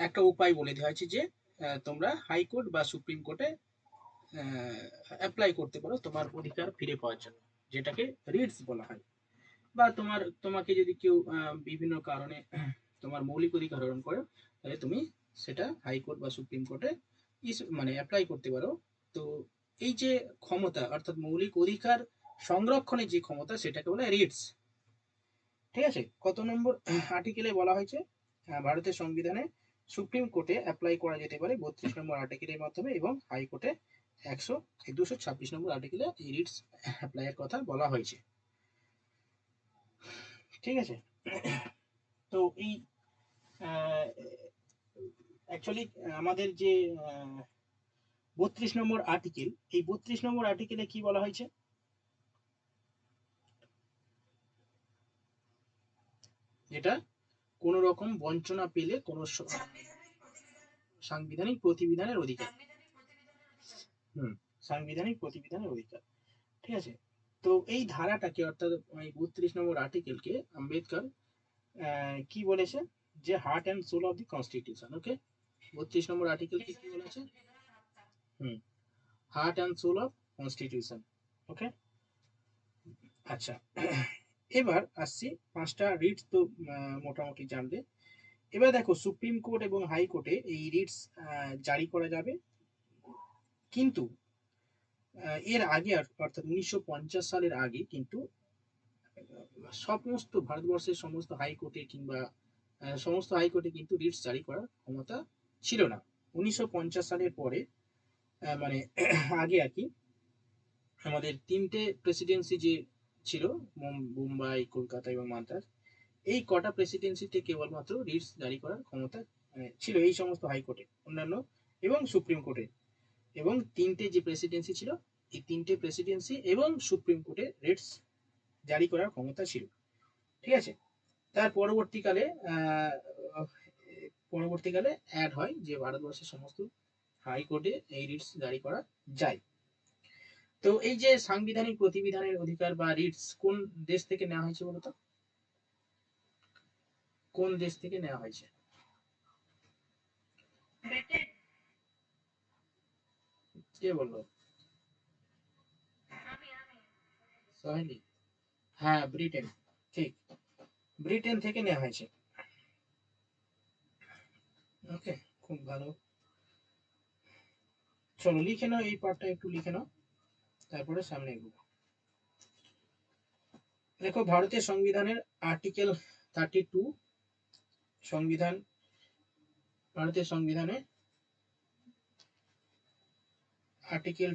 একটা উপায় বলে দেওয়া হয়েছে যে তোমরা হাইকোর্ট বা সুপ্রিম কোর্টে অ্যাপ্লাই করতে পারো তোমার অধিকার ফিরে পাওয়ার জন্য, যেটাকে রিটস বলা হয়। বা তোমাকে যদি কেউ বিভিন্ন কারণে তোমার মৌলিক অধিকার হরণ করে, তাহলে তুমি সেটা হাইকোর্ট বা সুপ্রিম কোর্টে মানে অ্যাপ্লাই করতে পারো। তো এই যে ক্ষমতা, অর্থাৎ মৌলিক অধিকার সংরক্ষণের যে ক্ষমতা, সেটাকে বলে রিটস। ঠিক আছে, কত নম্বর আর্টিকেলে বলা হয়েছে ভারতের সংবিধানে সুপ্রিম কোর্টে অ্যাপ্লাই করা যেতে পারে 32 নম্বর আর্টিকেলের মাধ্যমে, এবং হাইকোর্টে 226 নম্বর আর্টিকেলে এই রিটস অ্যাপ্লাইয়ের কথা বলা হয়েছে। ঠিক আছে, তো এই অ্যাকচুয়ালি আমাদের যে 32 নম্বর আর্টিকেল, এই 32 নম্বর আর্টিকেলে কি বলা হয়েছে? যেটা কোন রকম বঞ্চনা পেলে কোন সাংবিধানিক প্রতিবিধানের অধিকার। হুম, সাংবিধানিক প্রতিবিধানের অধিকার। ঠিক আছে, তো এই ধারাটাকে, অর্থাৎ এই 32 নম্বর আর্টিকেলকে আম্বেদকর কি বলেছে, যে heart and soul of the constitution. Okay, 32 নম্বর আর্টিকেল কি কি বলেছে? Hmm, heart and soul of constitution. Okay, আচ্ছা, এবার আসছি 5টা রিটস তো মোটামুটি জানবে। এবার দেখো, সুপ্রিম কোর্ট এবং হাইকোর্টে এই রিটস জারি করা যাবে, কিন্তু এর আগে, অর্থাৎ 1950 সালের আগে কিন্তু সমস্ত ভারতবর্ষের সমস্ত হাইকোর্টে কিংবা সমস্ত হাইকোর্টে কিন্তু রিটস জারি করার ক্ষমতা ছিল না। 1950 সালের পরে মানে আগে আর কি, আমাদের 3টে প্রেসিডেন্সি যে ছিল, মুম্বাই, কলকাতা এবং মাদ্রাজ, এই কটা প্রেসিডেন্সিতে কেবলমাত্র রিটস জারি করার ক্ষমতা ছিল এই সমস্ত হাইকোর্টে, অন্যান্য এবং সুপ্রিম কোর্টে। এবং 3টে যে প্রেসিডেন্সি ছিল, এই 3টে প্রেসিডেন্সি এবং সুপ্রিম কোর্টে রিটস জারি করার ক্ষমতা ছিল। ঠিক আছে, তার পরবর্তীকালে পরবর্তীকালে অ্যাড হয় যে ভারতবর্ষের সমস্ত হাইকোর্টে এই রিটস জারি করা যায়। তো এই যে সাংবিধানিক প্রতিবিধানের অধিকার বা রিটস কোন দেশ থেকে নেওয়া হয়েছে বলতো? কোন দেশ থেকে নেওয়া হয়েছে? কে বললো? সহেলি? হ্যাঁ, ব্রিটেন। ঠিক, ব্রিটেন থেকে নেওয়া হয়েছে। ওকে, খুব ভালো। চলো লিখে নাও, এই পার্টটা একটু লিখে নাও, তারপরে সামনে এগোবো। দেখো, ভারতের সংবিধানের আর্টিকেল 32, সংবিধান, ভারতের সংবিধানে আর্টিকেল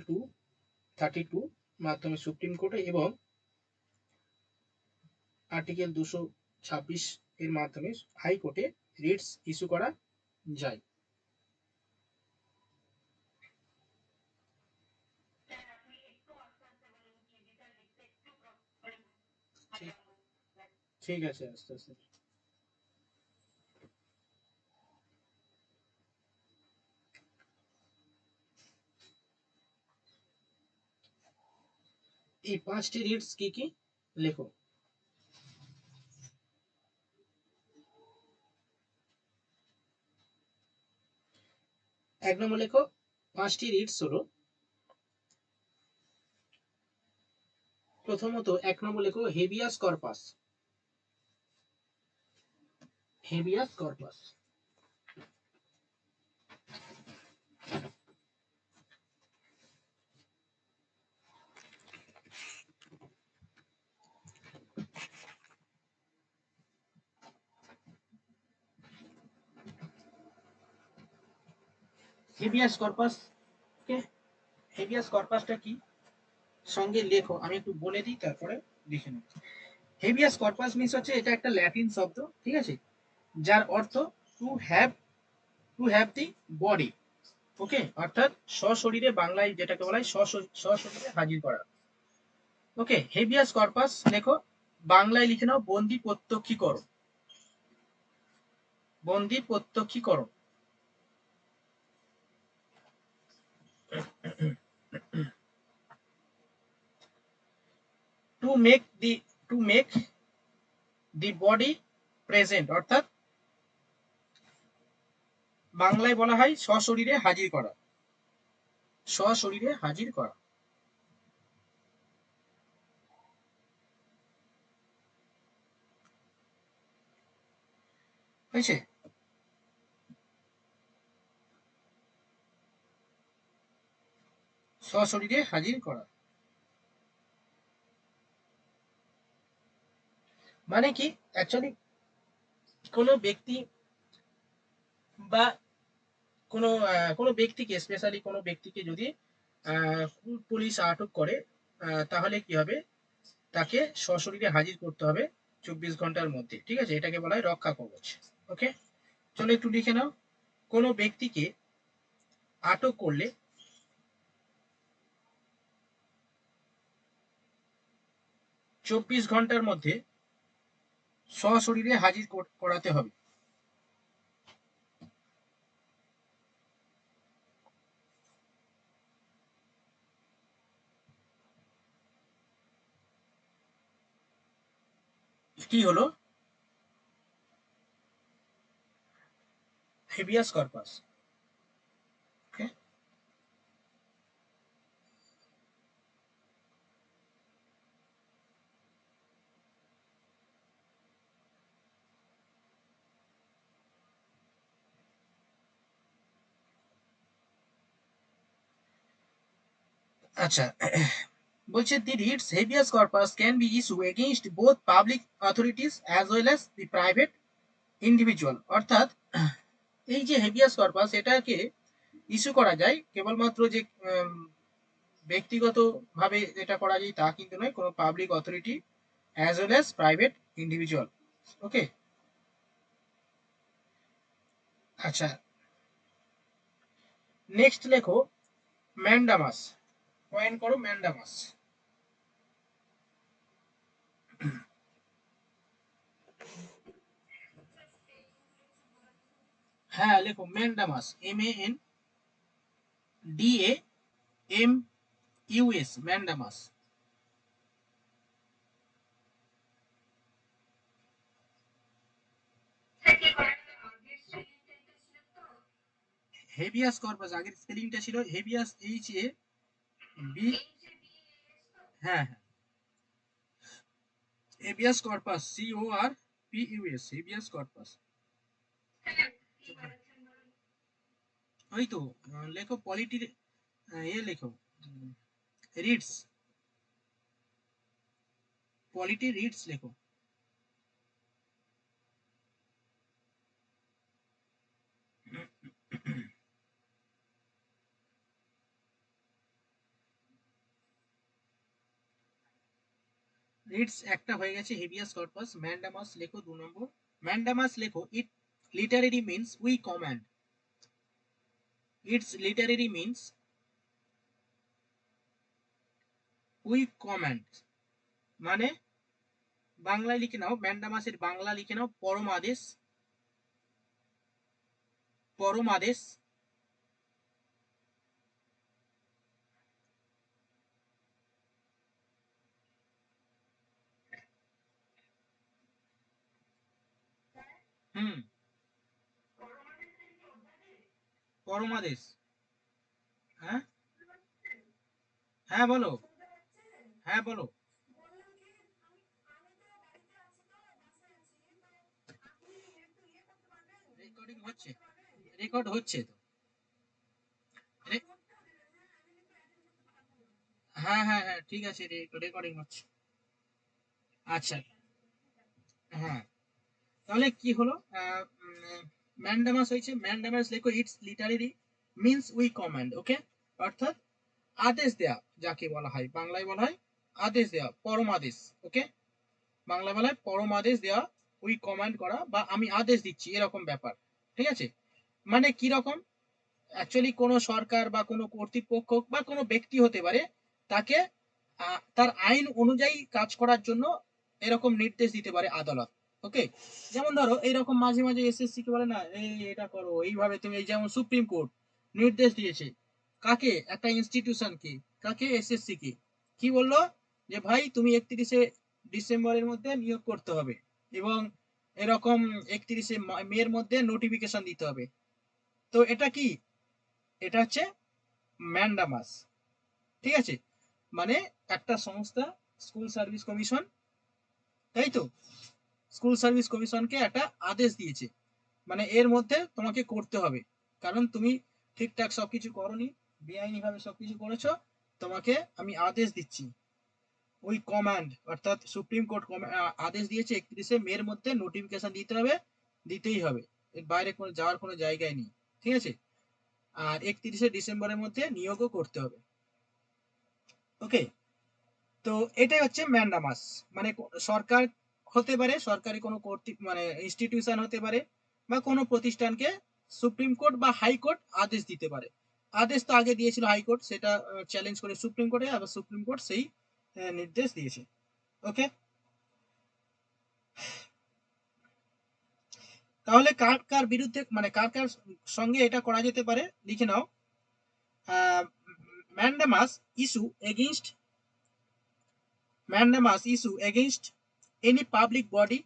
32 মাধ্যমে সুপ্রিম কোর্টে এবং আর্টিকেল 226 এর মাধ্যমে হাইকোর্টে রিটস ইস্যু করা যায়। ঠিক, ঠিক আছে, আস্তে আস্তে। এই 5টি রিটস কি কি লেখো? 1 নম্বর লেখো, 5টি রিটস হলো, প্রথমত 1 নম্বর লেখো habeas corpus. Habeas corpus. Habeas corpus কে, হেভিয়াস কর্পাসটা কি সঙ্গে লেখো, আমি একটু বলে দিই, তারপরে লিখে নাও। হেভিয়াস কর্পাস মিন্স হচ্ছে, এটা একটা ল্যাটিন শব্দ, ঠিক আছে, যার অর্থ to have, to have the body. Okay, অর্থাৎ সশরীরে, বাংলায় যেটাকে বলা হয় সশরীরে হাজির করা। ওকে, হেভিয়াস কর্পাস লেখো, বাংলায় লিখে নাও বন্দি প্রত্যক্ষীকরণ। বন্দি প্রত্যক্ষীকরণ। To make the, to make the body present, অর্থাৎ বাংলায় বলা হয় সশরীরে হাজির করা। সশরীরে হাজির করা। হয়েছে? সশরীরে হাজির করা মানে কি, অ্যাকচুয়ালি কোনো ব্যক্তি বা কোনো ব্যক্তিকে, স্পেশালি কোনো ব্যক্তিকে যদি পুলিশ আটক করে, তাহলে কি হবে, তাকে সশরীরে হাজির করতে হবে 24 ঘন্টার মধ্যে। ঠিক আছে, এটাকে বলা হয় রক্ষা কবচ। ওকে, চলো একটু লিখে নাও। কোনো ব্যক্তিকে আটক করলে 24 ঘন্টার মধ্যে সশরীরে হাজির করাতে হবে। কি হলো? Habeas corpus. ওকে, আচ্ছা, বলছে the writs habeas corpus can be issue against both public authorities as well as the private individual. অর্থাৎ এই যে হেবিয়াস কর্পাস, এটাকে ইস্যু করা যায় কেবলমাত্র যে ব্যক্তিগত ভাবে এটা করা যায় তা কিন্তু নয়, কোনো public authority as well as private individual. Okay, আচ্ছা, নেক্সট লেখো ম্যান্ডামাস। পয়েন্ট করো ম্যান্ডামাস। হ্যাঁ লেখো mandamus, MANDAMUS, mandamus. Habeas corpus আগের স্পেলিংটা ছিল হেভিয়াস, HAB। হ্যাঁ হ্যাঁ, habeas corpus, CORPUS, habeas corpus. ওই তো, লেখো পলিটি, লেখো রিডস, পলিটি রিডস লেখো। রিডস একটা হয়ে গেছে, হেভিয়াস কর্পাস। ম্যান্ডামাস লেখো 2 নম্বর। ম্যান্ডামাস লেখো it literally means we command. It's literally means we command, মানে বাংলায় লিখে নাও, ম্যান্ডামাসের বাংলা লিখে নাও পরমাদেশ। পরমাদেশ। হুম, পরমাদেশ। হ্যাঁ হ্যাঁ বলো, হ্যাঁ বলো। রেকর্ডিং হচ্ছে, রেকর্ড হচ্ছে তো। রে- হ্যাঁ হ্যাঁ হ্যাঁ, ঠিক আছে, রেকর্ডিং হচ্ছে। আচ্ছা, হ্যাঁ, তাহলে কি হলো, ম্যান্ডামাস হয়েছে। ম্যান্ডামাস লেখো it's literally means we command. Okay, অর্থাৎ আদেশ দেয়া, যাকে বলা হয়, বাংলায় বলা হয় আদেশ দেয়া, পরমাদেশ। ওকে, বাংলা বলা হয় পরমাদেশ দেওয়া, উই কমান্ড করা, বা আমি আদেশ দিচ্ছি, এরকম ব্যাপার। ঠিক আছে, মানে কি রকম, অ্যাকচুয়ালি কোনো সরকার বা কোনো কর্তৃপক্ষ বা কোনো ব্যক্তি হতে পারে, তাকে তার আইন অনুযায়ী কাজ করার জন্য এরকম নির্দেশ দিতে পারে আদালত। ওকে, যেমন ধরো এইরকম মাঝে মাঝে এসএসসি কে বলে না, এই এটা করো এইভাবে, তুমি এই যেমন সুপ্রিম কোর্ট নির্দেশ দিয়েছে কাকে, একটা ইনস্টিটিউশনকে, কাকে, এসএসসি কে, কি বললো, যে ভাই তুমি 31শে ডিসেম্বরের মধ্যে নিয়োগ করতে হবে, এবং এরকম 31শে মের মধ্যে নোটিফিকেশন দিতে হবে। তো এটা কি, এটা হচ্ছে ম্যান্ডামাস, ঠিক আছে, মানে একটা সংস্থা স্কুল সার্ভিস কমিশন, তাই তো, স্কুল সার্ভিস কমিশনকে একটা আদেশ দিয়েছে, মানে এর মধ্যে তোমাকে করতে হবে, কারণ তুমি ঠিকঠাক সবকিছু করনি, বেআইনি ভাবে সবকিছু করেছো, তোমাকে আমি আদেশ দিচ্ছি, ওই কমান্ড অর্থাৎ সুপ্রিম কোর্ট আদেশ দিয়েছে 31শে মের মধ্যে নোটিফিকেশন দিতে হবে, দিতেই হবে, এর বাইরে কোনো যাওয়ার কোনো জায়গায় নেই, ঠিক আছে, আর 31শে ডিসেম্বরের মধ্যে নিয়োগও করতে হবে। ওকে, তো এটাই হচ্ছে ম্যান্ডামাস, মানে সরকার হতে পারে, সরকারি কোনো কর্তৃক মানে ইনস্টিটিউশন হতে পারে, বা কোনো প্রতিষ্ঠানকে সুপ্রিম কোর্ট বা হাইকোর্ট আদেশ দিতে পারে। আদেশ তো আগে দিয়েছিল হাইকোর্ট, সেটা চ্যালেঞ্জ করে সুপ্রিম কোর্টে, আবার সুপ্রিম কোর্ট সেই নির্দেশ দিয়েছে। ওকে, তাহলে কার কার বিরুদ্ধে, মানে কার কার সঙ্গে এটা করা যেতে পারে, লিখে নাও। Mandamus issue against, mandamus issue against any public body,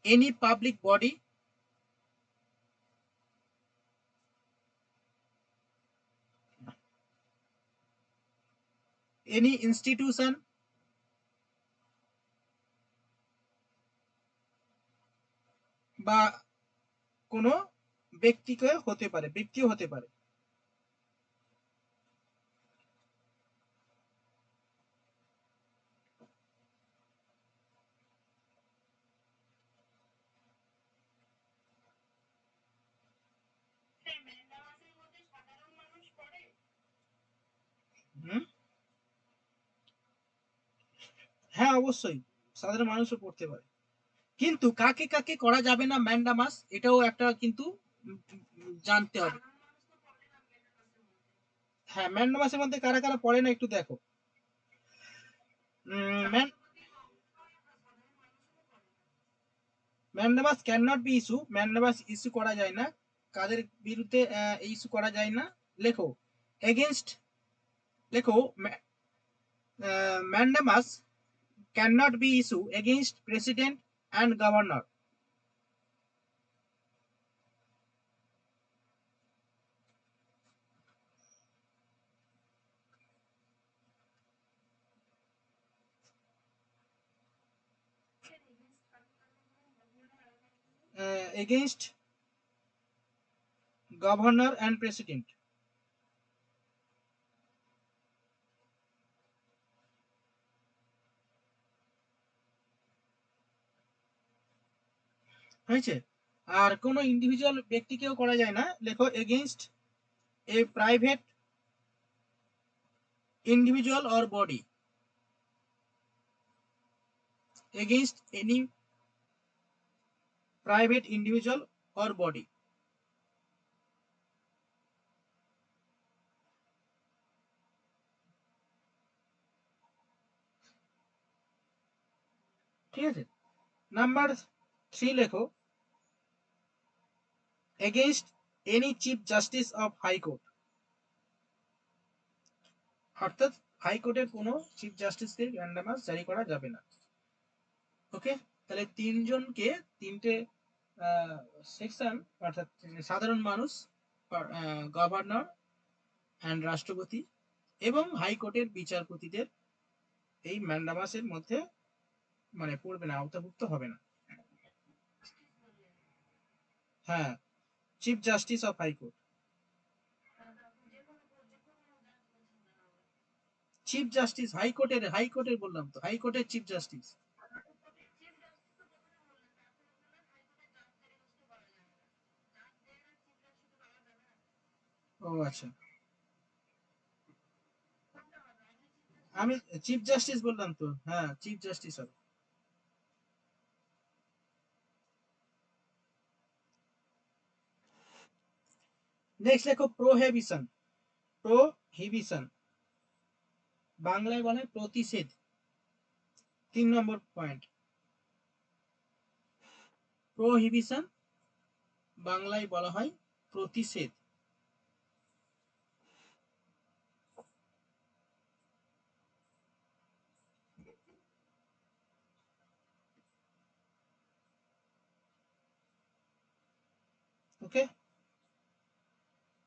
any public body, any institution, বা কোনো ব্যক্তিকে হতে পারে, ব্যক্তিও হতে পারে। হুম, হ্যাঁ অবশ্যই সাধারণ মানুষও পড়তে পারে, কিন্তু কাকে কাকে করা যাবে না ম্যান্ডামাস, এটাও একটা কিন্তু জানতে হবে। হ্যাঁ, ম্যান্ডামাসের মধ্যে কারা কারা পড়ে না একটু দেখো। Mandamus can not be issue, mandamus issue করা যায় না, কাদের বিরুদ্ধে ইস্যু করা যায় না, লেখো এগেনস্ট, লেখো mandamus cannot be issued against president and governor. Against governor and president. হয়েছে, আর কোনো ইন্ডিভিজুয়াল ব্যক্তিকেও করা যায় না, লেখো against A private individual or body, against any private individual or body. ঠিক আছে, নাম্বার 3 লেখো against any chief justice of high court, অর্থাৎ হাইকোর্টের কোনো চিফ জাস্টিসকে ম্যান্ডামাস জারি করা যাবে না। ওকে, তাহলে তিনজনকে তিনটে সেকশন, অর্থাৎ সাধারণ মানুষ, গভর্নর অ্যান্ড রাষ্ট্রপতি এবং হাইকোর্টের বিচারপতিদের এই ম্যান্ডামাসের মধ্যে মানে পড়বে না, আওতাভুক্ত হবে না। হ্যাঁ, chief justice of high court, chief justice হাইকোর্টের, হাইকোর্টের বললাম তো, হাইকোর্টের চিফ জাস্টিস। ও আচ্ছা, আমি চিফ জাস্টিস বললাম তো, হ্যাঁ চিফ জাস্টিস হবে। নেক্সট দেখো প্রোহিবিশন, প্রোহিবিশন বাংলায় বলে প্রতিষেধ, 3 নম্বর পয়েন্ট, প্রোহিবিশন বাংলায় বলা হয় প্রতিষেধ। ওকে,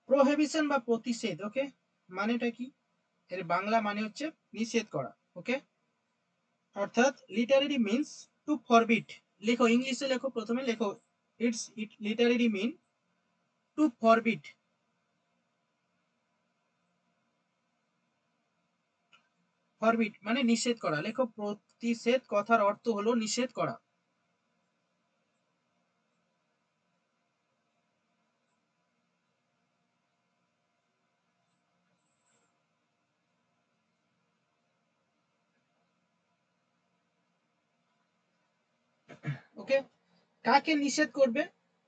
প্রোহিবিশন বা প্রতিষেধ, ওকে, মানেটা কি? এর বাংলা মানে হচ্ছে নিষেধ করা। ওকে, অর্থাৎ লিটারেরি মিন্স টু ফরবিট। লেখো ইংলিশে, লেখো প্রথমে, লেখো it literally mean to forbid. Forbid মানে নিষেধ করা। লেখো প্রতিষেধ কথার অর্থ হলো নিষেধ করা। ওকে, কাকে নিষেধ করবে?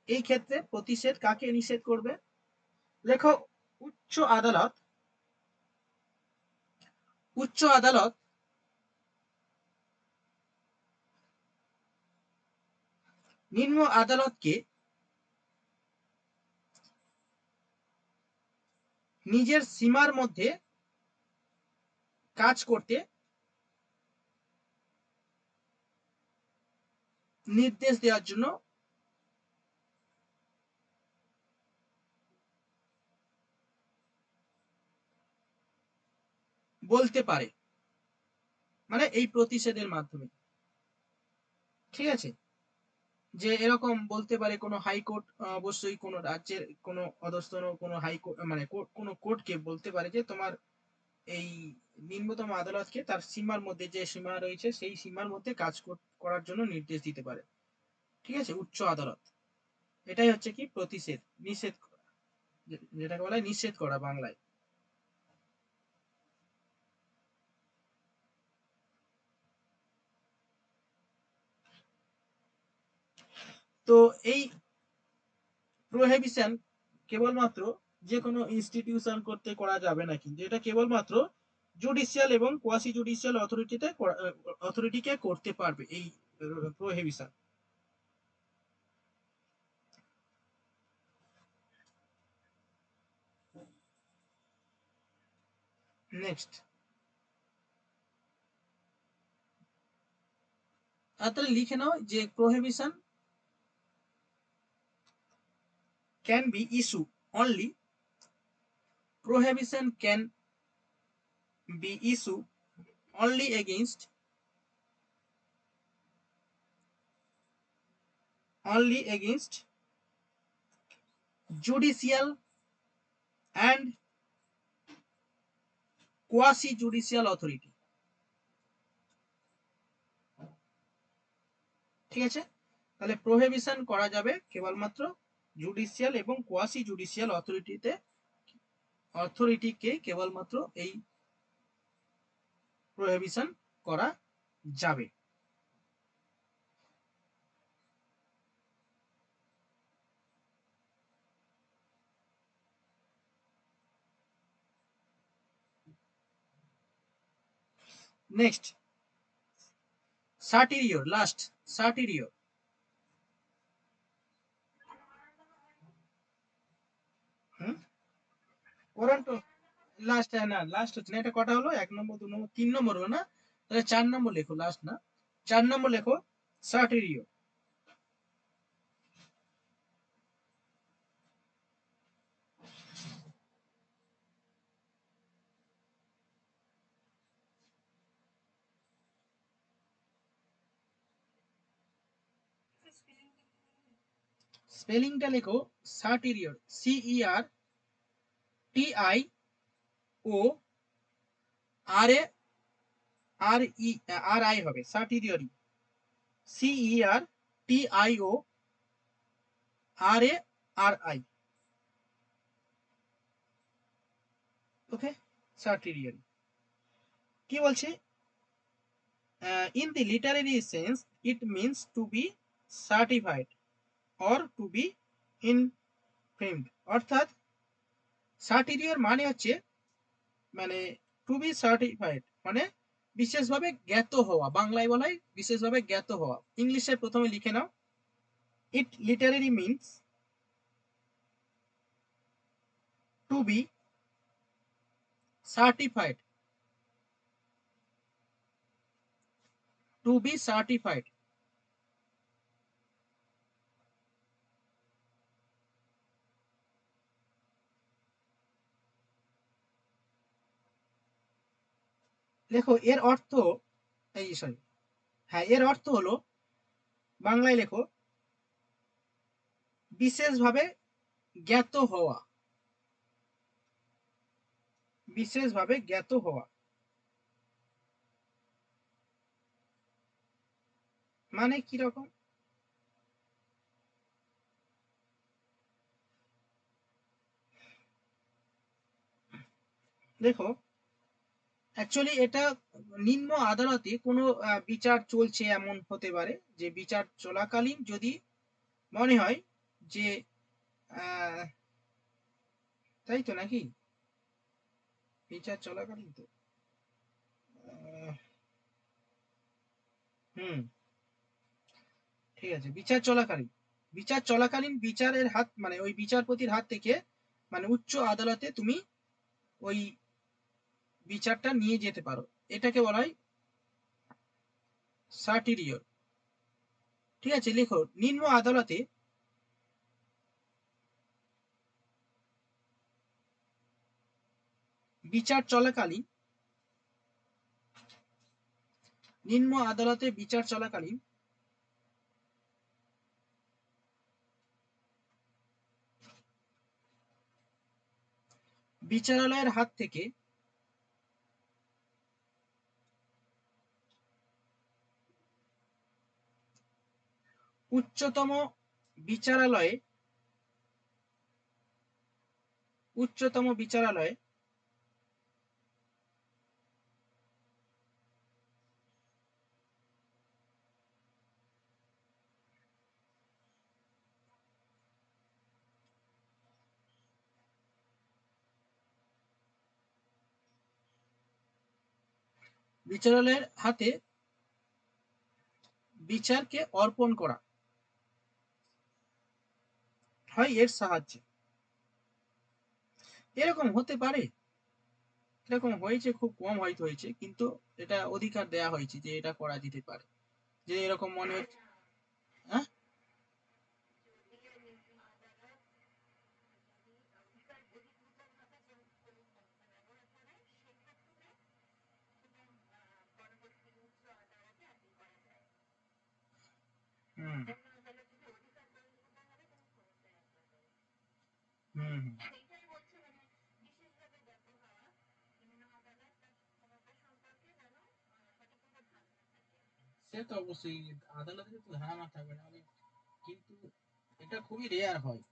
এই ক্ষেত্রে প্রতিষেধ কাকে নিষেধ করবে? লেখো উচ্চ আদালত। উচ্চ আদালত নিম্ন আদালতকে নিজের সীমার মধ্যে কাজ করতে নির্দেশ দেওয়ার জন্য বলতে পারে, মানে এই প্রতিষেধের মাধ্যমে। ঠিক আছে, যে এরকম বলতে পারে কোনো হাইকোর্ট, অবশ্যই কোনো রাজ্যের কোনো অধস্তন কোনো হাইকোর্ট, মানে কোনো কোর্টকে বলতে পারে যে তোমার এই নিম্নতম আদালতকে তার সীমার মধ্যে, যে সীমা রয়েছে সেই সীমার মধ্যে কাজ করার জন্য নির্দেশ দিতে পারে। ঠিক আছে, উচ্চ আদালত। এটাই হচ্ছে কি প্রতিষেধ, নিষেধ করা, যেটাকে বলা হয় নিষেধ করা বাংলায়। তো এই প্রোহিবিশন কেবলমাত্র যে কোনো ইনস্টিটিউশন করতে করা যাবে না, কিন্তু এটা কেবলমাত্র জুডিশিয়াল এবং কোয়াসি জুডিশিয়াল অথরিটিকে করতে পারবে এই প্রোহিবিশন। নেক্সট, তাহলে লিখে নাও যে prohibition can be issue only, prohibition can be issued only against judicial and quasi judicial authority। ঠিক আছে, তাহলে প্রোহিবিশন করা যাবে কেবলমাত্র জুডিশিয়াল এবং কোয়াসি জুডিশিয়াল অথরিটিকে কেবলমাত্র এই প্রোহিবিশন করা যাবে। Next, certiorari, last certiorari. Warranto last, না লাস্ট হচ্ছে না, এটা কটা হলো? 1 নম্বর, 2 নম্বর, 3 নম্বর হলো না? তাহলে 4 নম্বর লেখো, লাস্ট না, 4 নম্বর লেখো সাটিরিও। স্পেলিংটা লেখো সাটিরিওর, CERTIO, আর আই হবে সাটিরিওরি, CERTIO, ওকে, সাটিরিওরি। কি বলছে? In the literary sense it means to be certified or to be informed. অর্থাৎ সার্টিরিওর মানে হচ্ছে, মানে টু বি সার্টিফাইড মানে বিশেষভাবে জ্ঞাত হওয়া, বাংলায় বলা হয় বিশেষভাবে জ্ঞাত হওয়া। ইংলিশে প্রথমে লিখে নাও, it literally means to be certified, to be certified দেখো এর অর্থ, এই সরি, হ্যাঁ এর অর্থ হলো, বাংলায় লেখো বিশেষভাবে জ্ঞাত হওয়া, বিশেষভাবে জ্ঞাত হওয়া মানে কি রকম? দেখো অ্যাকচুয়ালি এটা নিম্ন আদালতে কোনো বিচার চলছে এমন হতে পারে, যে বিচার চলাকালীন যদি মনে হয় যে আহ, তাই তো নাকি? বিচার চলাকালীন তো আহ, হুম, ঠিক আছে, বিচার চলাকালীন, বিচার চলাকালীন বিচারের হাত মানে ওই বিচারপতির হাত থেকে মানে উচ্চ আদালতে তুমি ওই বিচারটা নিয়ে যেতে পারো, এটাকে বলা হয় সার্টিরিয়র। ঠিক আছে, লেখো নিম্ন আদালতে বিচার চলাকালীন, নিম্ন আদালতে বিচার চলাকালীন বিচারালয়ের হাত থেকে উচ্চতম বিচারালয়ে, উচ্চতম বিচারালয়ে বিচারালয়ের হাতে বিচারকে অর্পণ করা হয় এর সাহায্যে। এরকম হতে পারে, এরকম হয়েছে, খুব কম হয়তো হয়েছে, কিন্তু এটা অধিকার দেয়া হয়েছে যে এটা করা যেতে পারে, যে এরকম মনে হচ্ছে। হ্যাঁ, হুম হুম হুম। সে তো অবশ্যই, আদালতে তো ধারণা থাকবে না কিন্তু এটা খুবই রেয়ার হয়,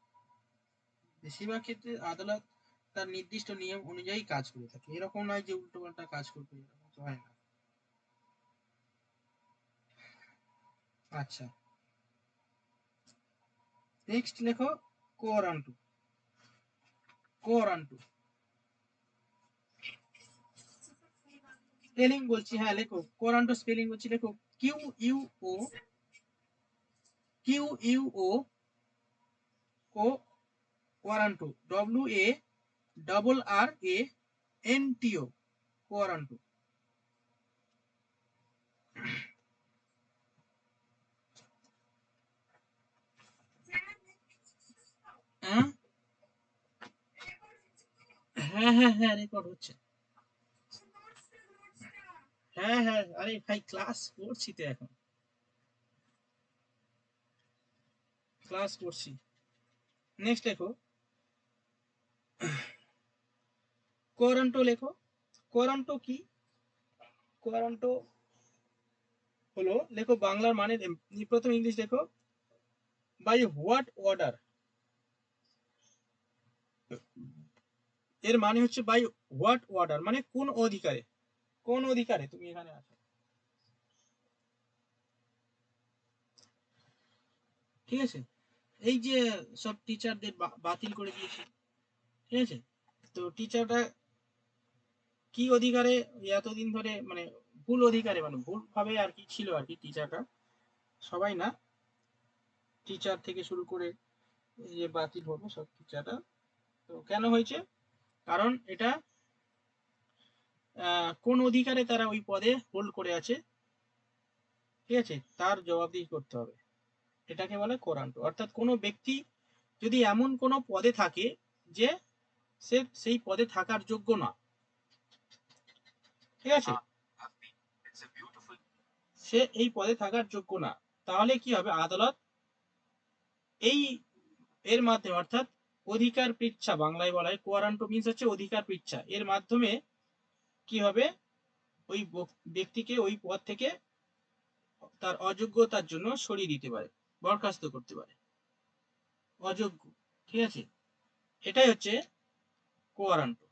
বেশিরভাগ ক্ষেত্রে আদালত তার নির্দিষ্ট নিয়ম অনুযায়ী কাজ করে থাকে, এরকম নয় যে উল্টো পাল্টা কাজ করবে, এরকম তো হয় না। আচ্ছা, নেক্সট লেখো কোরান্টু, কোরান্টু স্পেলিং বলছি, হ্যাঁ লেখো কোরান্টু স্পেলিং বলছি, লেখো Q U O, Q U O O quo warranto, W A double R A N T O, quo warranto. হ্যাঁ হ্যাঁ হ্যাঁ হ্যাঁ রেকর্ড হচ্ছে। হ্যাঁ হ্যাঁ, আরে ভাই ক্লাস করছি তো এখন, ক্লাস করছি। নেক্সট লেখো কোরান্টো, লেখো কোরান্টো কি? কোরান্টো হলো, লেখো বাংলার মানে, প্রথম ইংলিশ লেখো, বাই হোয়াট অর্ডার, এর মানে হচ্ছে বাই হোয়াট অর্ডার মানে কোন অধিকারে, কোন অধিকারে তুমি এখানে আছো। ঠিক আছে, এই যে সব টিচারদের বাতিল করে দিয়েছে, ঠিক আছে, তো টিচাররা কি অধিকারে এতদিন ধরে মানে ভুল অধিকারে মানে ভুল ভাবে আর কি ছিল আর কি টিচাররা, সবাই না, টিচার থেকে শুরু করে এই যে বাতিল হলো সব টিচাররা, তো কেন হয়েছে? কারণ এটা কোন অধিকারে তারা ওই পদে হোল্ড করে আছে, ঠিক আছে, তার জবাবদিহি করতে হবে, এটাকে বলে কোরান্টো। অর্থাৎ কোনো ব্যক্তি যদি এমন কোনো পদে থাকে যে সে সেই পদে থাকার যোগ্য না, ঠিক আছে, সে এই পদে থাকার যোগ্য না, তাহলে কি হবে? আদালত এই এর মাধ্যমে, অর্থাৎ অধিকার পৃচ্ছা, বাংলায় বলা হয় কোয়ারান্টো মিন্স হচ্ছে অধিকার পৃচ্ছা, এর মাধ্যমে কি হবে? ওই ব্যক্তিকে ওই পদ থেকে তার অযোগ্যতার জন্য সরিয়ে দিতে পারে, বরখাস্ত করতে পারে, অযোগ্য। ঠিক আছে, এটাই হচ্ছে কোয়ারান্টো,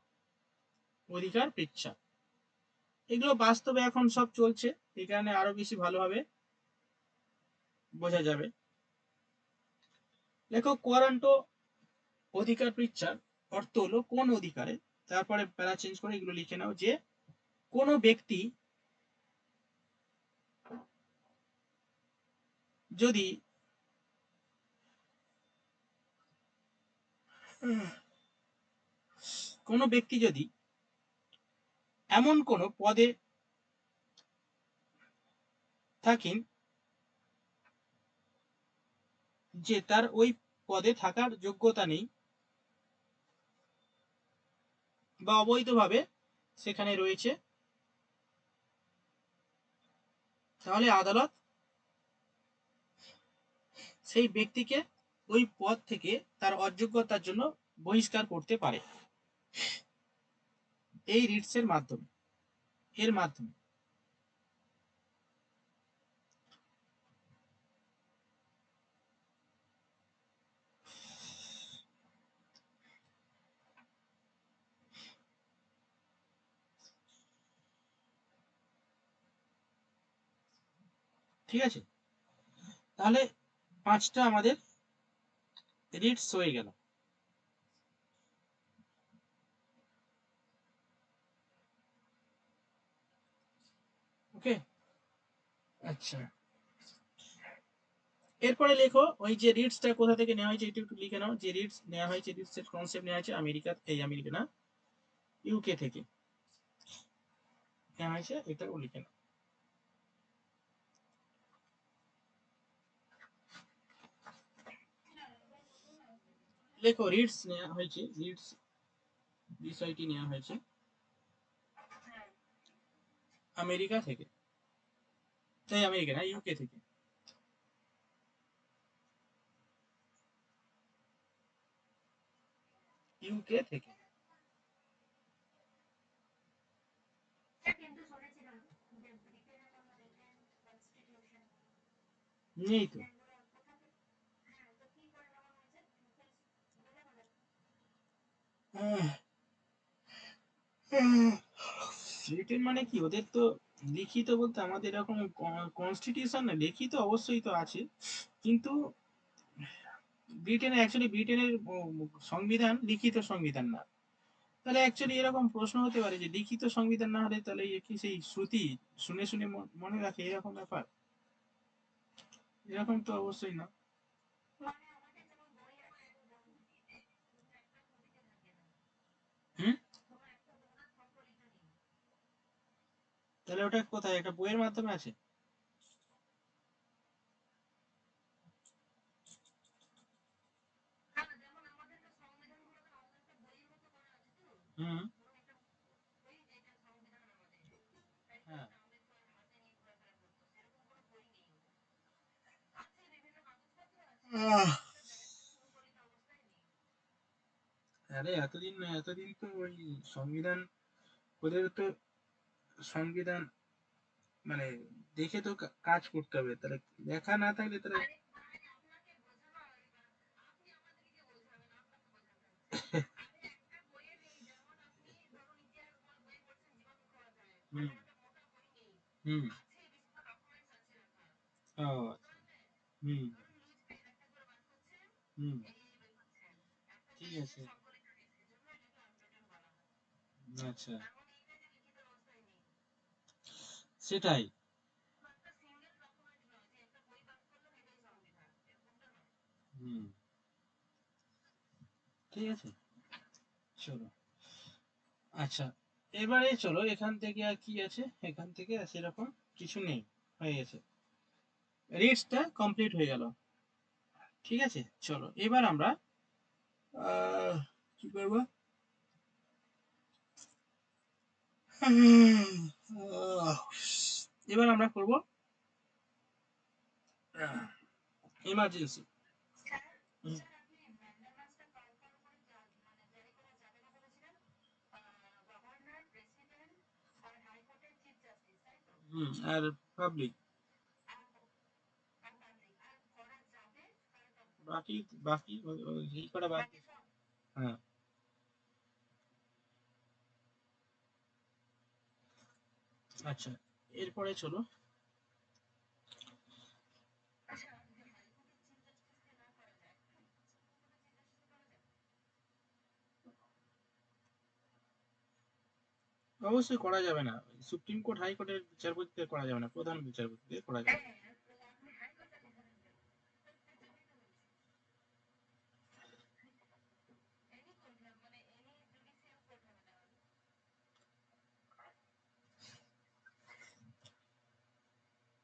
অধিকার পৃচ্ছা। এগুলো বাস্তবে এখন সব চলছে, এই কারণে আরো বেশি ভালোভাবে বোঝা যাবে। দেখো, কোয়ারান্টো অধিকার পৃচ্ছার অর্থ হলো কোন অধিকারে, তারপরে প্যারা চেঞ্জ করে এগুলো লিখে নাও, যে কোনো ব্যক্তি যদি কোনো ব্যক্তি যদি এমন কোনো পদে থাকেন যে তার ওই পদে থাকার যোগ্যতা নেই, বা অবৈধভাবে সেখানে রয়েছে, তাহলে আদালত সেই ব্যক্তিকে ওই পদ থেকে তার অযোগ্যতার জন্য বহিষ্কার করতে পারে, এই রিটসের মাধ্যমে, এর মাধ্যমে। ঠিক আছে, তাহলে 5টা আমাদের রিটস হয়ে গেল। ওকে, আচ্ছা, এরপরে লেখো ওই যে রিটসটা কোথা থেকে নেওয়া হয়েছে, একটু লিখে নাও। যে রিটস নেওয়া হয়েছে, রিটসের কনসেপ্ট নেওয়া হয়েছে আমেরিকা, এই আমেরিকা না, ইউকে থেকে নেওয়া হয়েছে, এটাও লিখে নাও। লেখো, রিটস নেওয়া হয়েছে, রিটস বিষয়টি নেওয়া হয়েছে আমেরিকা থেকে, তাই আমেরিকা না, ইউকে থেকে। ইউকে থেকে নেই তো। রিটেন মানে কি? ওদের তো লিখিত বলতে আমাদের এরকম কনস্টিটিউশন না, লিখিত অবশ্যই তো আছে, কিন্তু ব্রিটেনের সংবিধান লিখিত সংবিধান না। তাহলে অ্যাকচুয়ালি এরকম প্রশ্ন হতে পারে যে লিখিত সংবিধান না হলে তাহলে কি সেই শ্রুতি শুনে শুনে মনে রাখে, এরকম ব্যাপার? এরকম তো অবশ্যই না। হুম, তাহলে ওটা কোথায়, একটা বইয়ের মাধ্যমে আছে? হুম, হ্যাঁ। আহ, আরে এতদিন এতদিন তো ওই সংবিধান, ওদের তো সংবিধান মানে দেখে তো কাজ করতে হবে, তাহলে লেখা না থাকলে তাহলে। হুম, হুম, ও, হুম, হুম, ঠিক আছে, আচ্ছা, সেটাই। হুম, ঠিক আছে, চলো, আচ্ছা, এবারে চলো এখান থেকে আর কি আছে, এখান থেকে আর সেরকম কিছু নেই, হয়ে গেছে, রিডসটা কমপ্লিট হয়ে গেল। ঠিক আছে, চলো এবার আমরা কি করবো? এবার আমরা করব এমার্জেন্সি। আর পাবলিক, বাকি বাকি এই করা বাদ। হ্যাঁ, আচ্ছা, এরপরে চলো। অবশ্যই করা যাবে না, সুপ্রিম কোর্ট হাইকোর্টের বিচারপতিদের করা যাবে না, প্রধান বিচারপতিদের করা যাবে।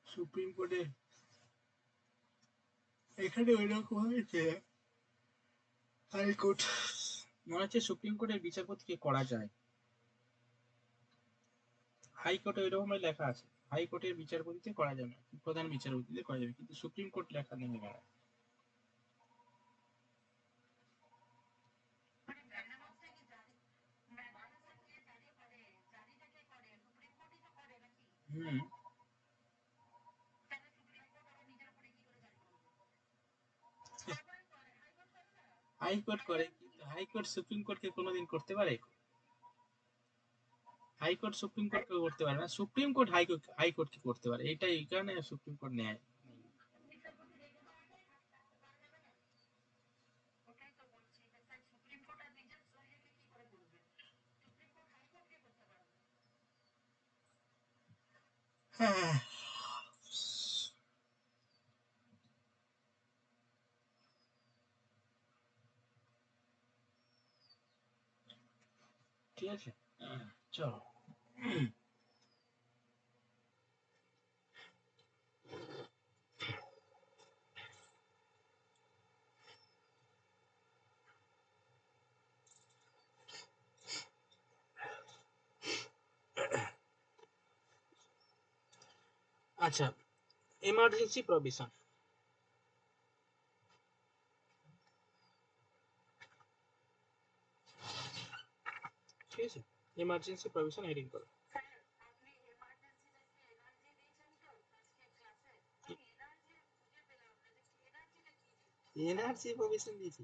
সুপ্রিম কোর্টে এখানে ওইরকম হয়েছে, হাইকোর্ট মনে হচ্ছে সুপ্রিম কোর্টের বিচারপতিকে করা যায়, হাইকোর্টে ওইরকম লেখা আছে, হাইকোর্টের বিচারপতিতে করা যাবে না, প্রধান বিচারপতিতে করা যাবে, কিন্তু সুপ্রিম কোর্ট লেখা নেই এখানে। হুম, হাইকোর্ট করে, কিন্তু হাইকোর্ট সুপ্রিম কোর্টকে কোনোদিন করতে পারে? হাইকোর্ট সুপ্রিম কোর্টকে করতে পারে না, সুপ্রিম কোর্ট হাইকোর্টকে করতে পারে, এটাই এই কারণে সুপ্রিম কোর্ট নেয়। হ্যাঁ, ঠিক আছে, চলো। আচ্ছা, এমার্জেন্সি প্রভিশন, ঠিক আছে, এমার্জেন্সি প্রভিশন হেডিং করো। এনআরসি প্রভিশন দিয়েছি?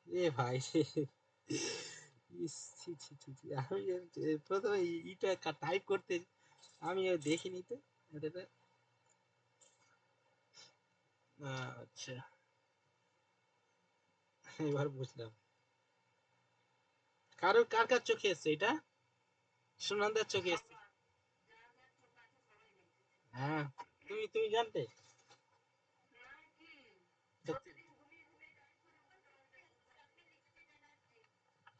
এ ভাই, ইস, ছি ছি ছি ছি, আমি প্রথমে ইটা টাইপ করতে আমি দেখিনি তো এটা। আচ্ছা, এবার বুঝলাম। কার কার চোখে এসছে এটা? সুনন্দার চোখে এসছে? হ্যাঁ, তুমি তুমি জানতে?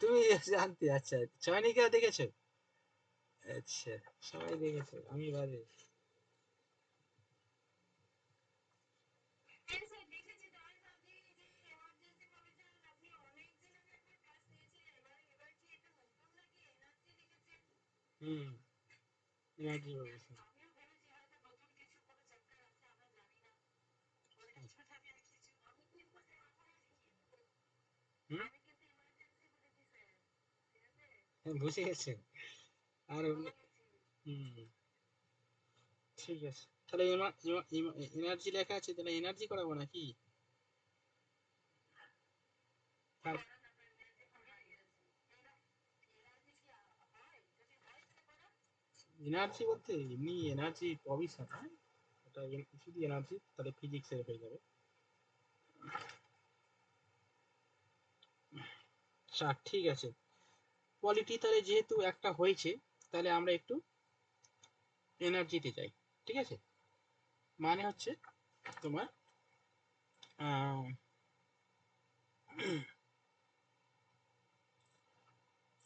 তুমি জানতে, আচ্ছা, চয়নিকা দেখেছো? আচ্ছা, সবাই দেখেছে, আমি বাদে। হুম, এনার্জি প্রভিশন। হুম, বুঝে গেছে। আর হুম, ঠিক আছে, তাহলে এনার্জি লেখা আছে, তাহলে এনার্জি করাবো নাকি? এনার্জি বলতে এমনি এনার্জি প্রভিশন, হ্যাঁ, এটা শুধু এনার্জি, তাহলে ফিজিক্সের হয়ে যাবে। আচ্ছা, ঠিক আছে, পলিটি তাহলে যেহেতু একটা হয়েছে, তাহলে আমরা একটু এনার্জিতে যাই, ঠিক আছে? মানে হচ্ছে তোমার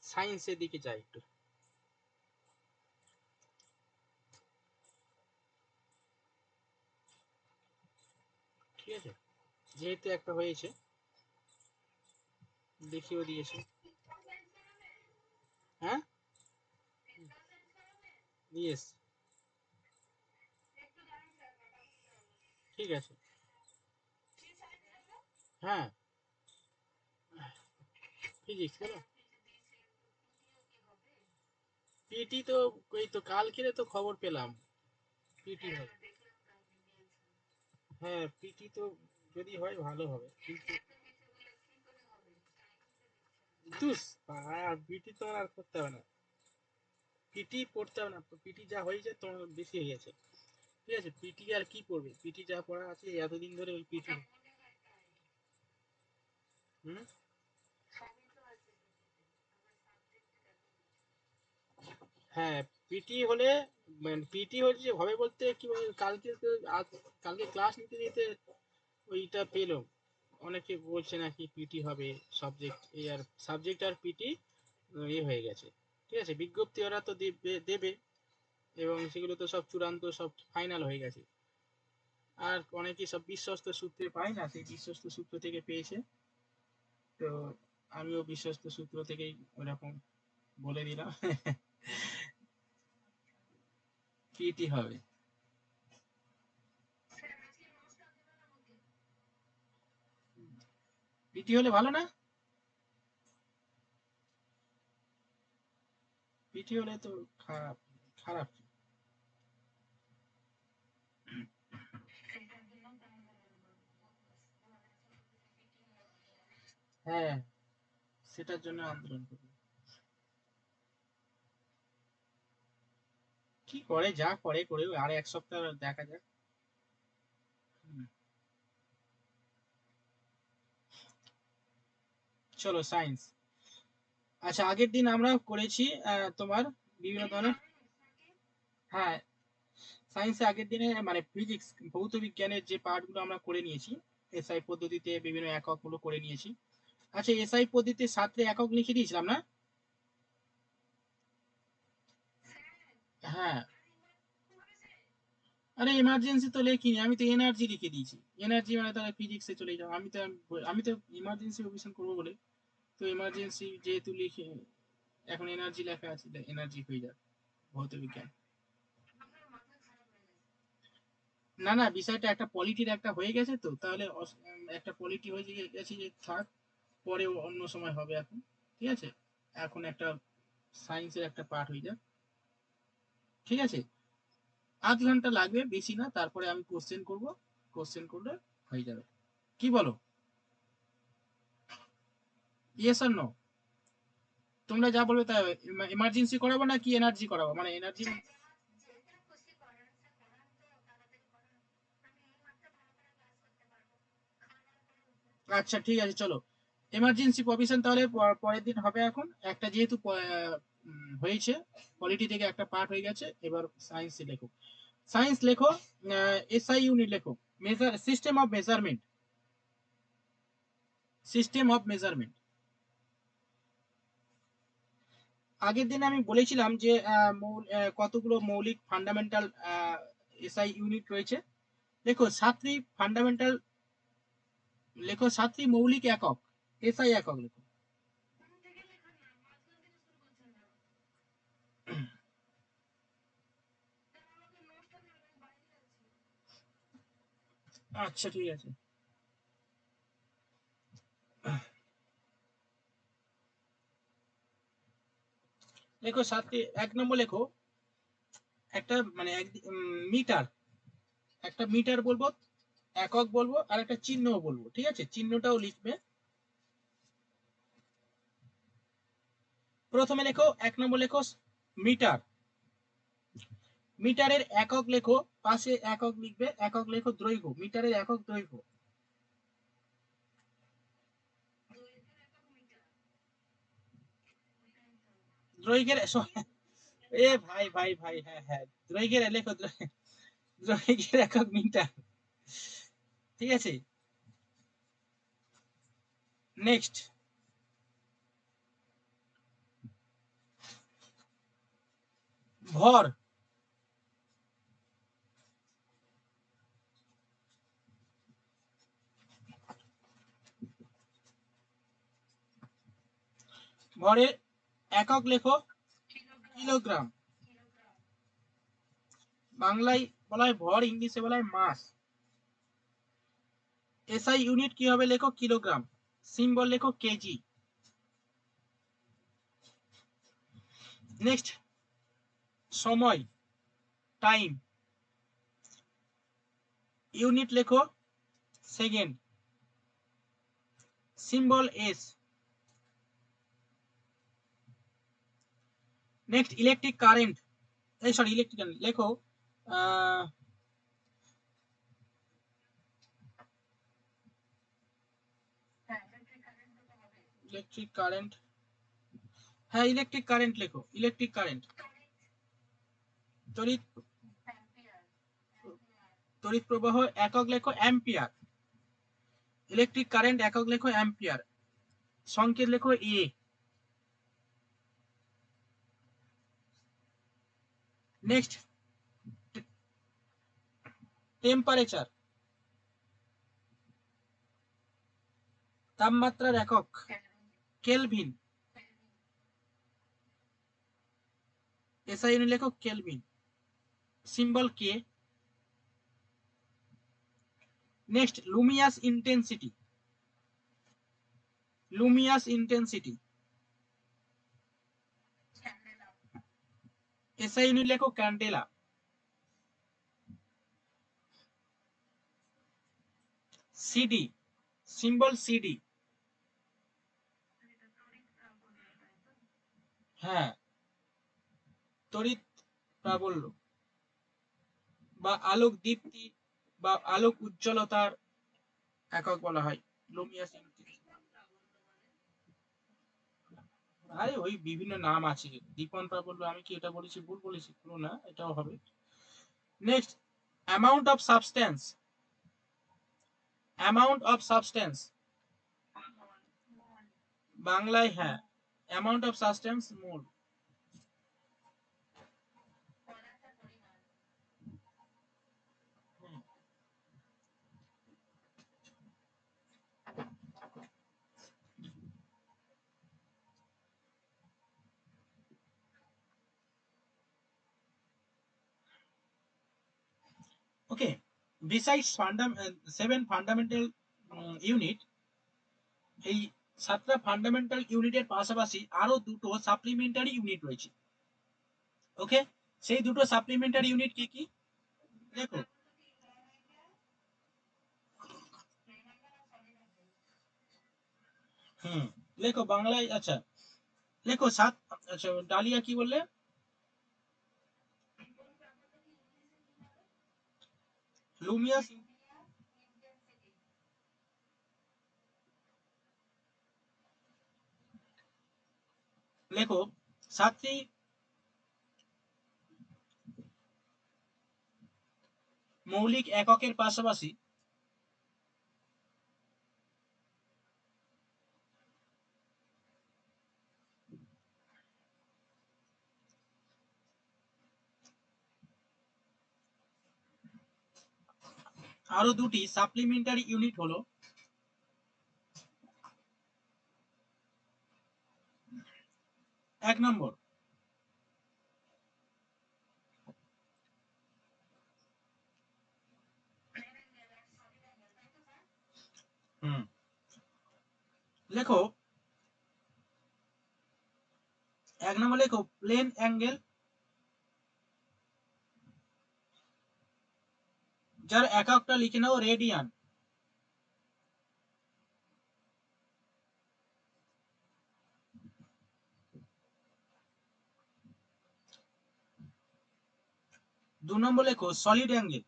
সায়েন্সের দিকে যাই একটু, ঠিক আছে, যেহেতু একটা হয়েছে, দেখিয়েও দিয়েছে। হ্যাঁ, ইয়েস। ঠিক আছে। হ্যাঁ, ফিজিক্স বলো। পিটি তো এই তো কালকে তো খবর পেলাম পিটি হবে। হ্যাঁ পিটি তো যদি হয় ভালো হবে কিন্তু দুস আর পিটি তো আর করতে হবে না, পিটি পড়তে হবে না, পিটি যা হয়েছে তোমার বেশি হয়ে গেছে। ঠিক আছে, পিটি আর কি পড়বে, পিটি যা পড়া আছে এতদিন ধরে ওই পিটি। হুম। হ্যাঁ পিটি হলে পিটি হচ্ছে হবে বলতে কি কালকে তো কালকে ক্লাস নিতে নিতে ওইটা পেলো, অনেকে বলছে নাকি পিটি হবে সাবজেক্ট এই আর সাবজেক্ট আর পিটি এ হয়ে গেছে। ঠিক আছে, বিজ্ঞপ্তি ওরা তো দেবে দেবে এবং সেগুলো তো সব চূড়ান্ত সব ফাইনাল হয়ে গেছে। আর অনেকে সব বিশ্বস্ত সূত্রে পায় না, সেই বিশ্বস্ত সূত্র থেকে পেয়েছে। তো আমিও বিশ্বস্ত সূত্র থেকেই ওরকম বলে দিলাম পিটি হবে। পিটি হলে ভালো না, পিটি হলে তো খারাপ, খারাপ। হ্যাঁ, সেটার জন্য আন্দোলন করবে। কি করে যা করে করে আর এক সপ্তাহ দেখা যাক। হুম। চলো সায়েন্স। আচ্ছা আগের দিন আমরা করেছি তোমার বিভিন্ন ধরনের। হ্যাঁ, সায়েন্সে আগের দিনে মানে ফিজিক্স ভৌত বিজ্ঞানের যে পার্টগুলো আমরা করে নিয়েছি, এসআই পদ্ধতিতে বিভিন্ন এককগুলো করে নিয়েছি। আচ্ছা এসআই পদ্ধতিতে সাতটা একক লিখে দিয়েছিলাম না? হ্যাঁ। আরে এমার্জেন্সি তো লেখিনি, আমি তো এনার্জি লিখে দিয়েছি। এনার্জি মানে তাহলে ফিজিক্সে চলে যাও, আমি তো ইমার্জেন্সি অপারেশন করবো বলে, তো এমার্জেন্সি যেহেতু লিখে এখন এনার্জি লেখা আছে, এনার্জি হয়ে যাবে ভৌত বিজ্ঞান। না না, বিষয়টা একটা পলিটির একটা হয়ে গেছে তো তাহলে একটা পলিটি হয়ে গেছে যে থাক, পরে অন্য সময় হবে এখন। ঠিক আছে, এখন একটা সায়েন্সের একটা পার্ট হয়ে যাক। ঠিক আছে, 8 ঘন্টা লাগবে বেশি না, তারপরে আমি কোশ্চেন করব, কোশ্চেন করলে হয়ে যাবে। কি বলো? ইয়েস আর নো? তোমরা যা বলবে তাই। এমার্জেন্সি করাবো না কি এনার্জি করাবো, মানে এনার্জি। আচ্ছা ঠিক আছে চলো, এমার্জেন্সি প্রভিশন তাহলে পরের দিন হবে। এখন একটা যেহেতু হয়েছে, পলিটি থেকে একটা পার্ট হয়ে গেছে, এবার সায়েন্স লেখো। সায়েন্স লেখো, এসআই ইউনিট লেখো, measure system of measurement, system of measurement. আগের দিন আমি বলেছিলাম যে কতগুলো মৌলিক ফান্ডামেন্টাল এসআই ইউনিট রয়েছে। দেখো সাতটি ফান্ডামেন্টাল, লেখো সাতটি মৌলিক একক, এসআই একক লেখো। আচ্ছা ঠিক আছে, লেখো সাতটি। 1 নম্বর লেখো একটা মানে মিটার, একটা মিটার বলবো, একক বলবো আর একটা চিহ্ন বলবো। ঠিক আছে, চিহ্নটাও লিখবে। প্রথমে লেখো 1 নম্বর লেখো মিটার, মিটারের একক লেখো, পাশে একক লিখবে, একক লেখো দৈর্ঘ্য, মিটারের একক দৈর্ঘ্য। দৈর্ঘ্যের এ ভাই ভাই ভাই, হ্যাঁ হ্যাঁ, দৈর্ঘ্যের লেখো, দৈর্ঘ্যের একক মিটার। ঠিক আছে, নেক্সট ভর, ভরের একক লেখো কিলোগ্রাম। বাংলায় বলা হয় ভর, ইংলিশে বলা হয় মাস। এসআই ইউনিট কি হবে লেখো কিলোগ্রাম, সিম্বল লেখো কেজি। নেক্সট সময় টাইম, ইউনিট লেখো second, symbol S. Next electric current, এই সরি ইলেকট্রিক কারেন্ট লেখো ইলেকট্রিক কারেন্ট, হ্যাঁ ইলেকট্রিক কারেন্ট লেখো, ইলেকট্রিক কারেন্ট। তড়িৎ, তড়িৎ প্রবাহ একক লেখো অ্যাম্পিয়ার, ইলেকট্রিক কারেন্ট একক লেখো অ্যাম্পিয়ার, সংকেত লেখো এ। নেক্সট টেম্পারেচার, তাপমাত্রার একক কেলভিন, এসআই ইউনিট লেখো kelvin, symbol K. Next luminous intensity, luminous intensity, SI unit লেখো ক্যান্ডেলা। সিডি, সিম্বল সিডি, হ্যাঁ তড়িৎ প্রাবল্য বা আলোক দীপ্তি বা আলোক উজ্জ্বলতার একক বলা হয় লুমিয়াস ইন্টেন্সিটি। আরে ওই বিভিন্ন নাম আছে, দীপন প্রাবল্য, আমি কি এটা বলেছি ভুল বলেছি? পুরো না, এটাও হবে। Next amount of substance, amount of substance বাংলায় হ্যাঁ amount of substance mole. Okay, besides seven fundamental unit, এই 7টা ফান্ডামেন্টাল ইউনিটের পাশাপাশি আরো দুটো সাপ্লিমেন্টারি ইউনিট রয়েছে। ওকে, সেই দুটো সাপ্লিমেন্টারি ইউনিট কি কি দেখো, হুম লেখো বাংলায়, আচ্ছা লেখো সাত, আচ্ছা ডালিয়া কি বললে? লুমিয়াস, লেখো 7টি মৌলিক এককের পাশাপাশি আরো দুটি সাপ্লিমেন্টারি ইউনিট হলো, এক নম্বর লেখো, এক নম্বর লেখো প্লেন অ্যাঙ্গেল, যার এককটা লিখে নাও রেডিয়ান। দু নম্বর লেখো সলিড অ্যাঙ্গেল,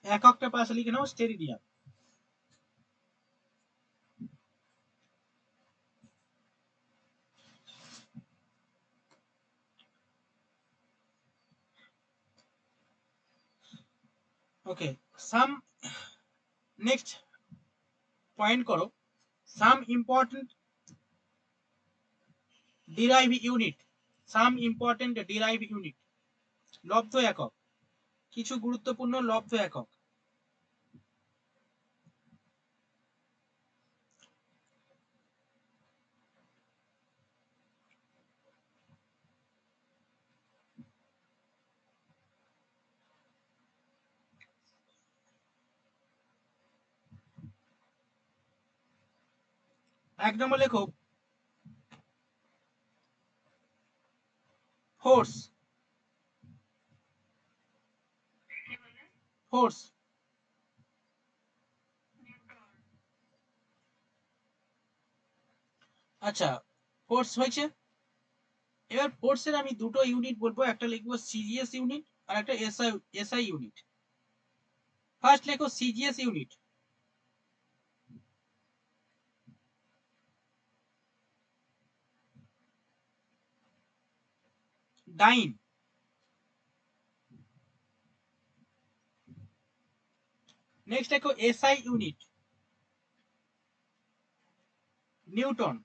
এককটা পাশে লিখে নাও স্টেরিডিয়ান। ওকে, সাম, নেক্সট পয়েন্ট করো, some important derived unit, some important derived unit, লব্ধ একক, কিছু গুরুত্বপূর্ণ লব্ধ একক। এক নম্বর লেখো ফোর্স। ফোর্স আচ্ছা, ফোর্স হয়েছে। এবার ফোর্সের আমি দুটো ইউনিট বলবো, একটা লিখবো সিজিএস ইউনিট আর একটা এসআই ইউনিট। ফার্স্ট লেখো সিজিএস ইউনিট। ডাইন। নেক্সট লেখো এসআই ইউনিট। নিউটন।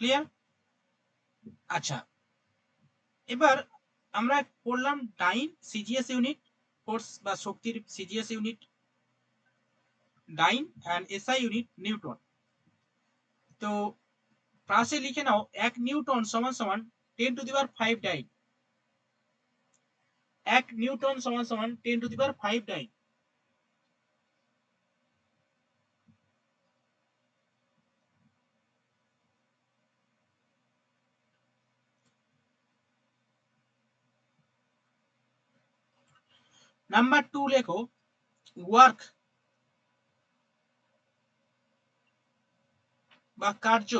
ক্লিয়ার? আচ্ছা, এবার আমরা পড়লাম ডাইন সিজিএস ইউনিট, ফোর্স বা শক্তির CGS unit dyne and SI unit newton. তো পাশে লিখে নাও 1 নিউটন সমান সমান 10⁵ ডাইন। 1 নিউটন সমান সমান 10⁵ ডাইন। নাম্বার 2 লেখো ওয়ার্ক বা কার্য।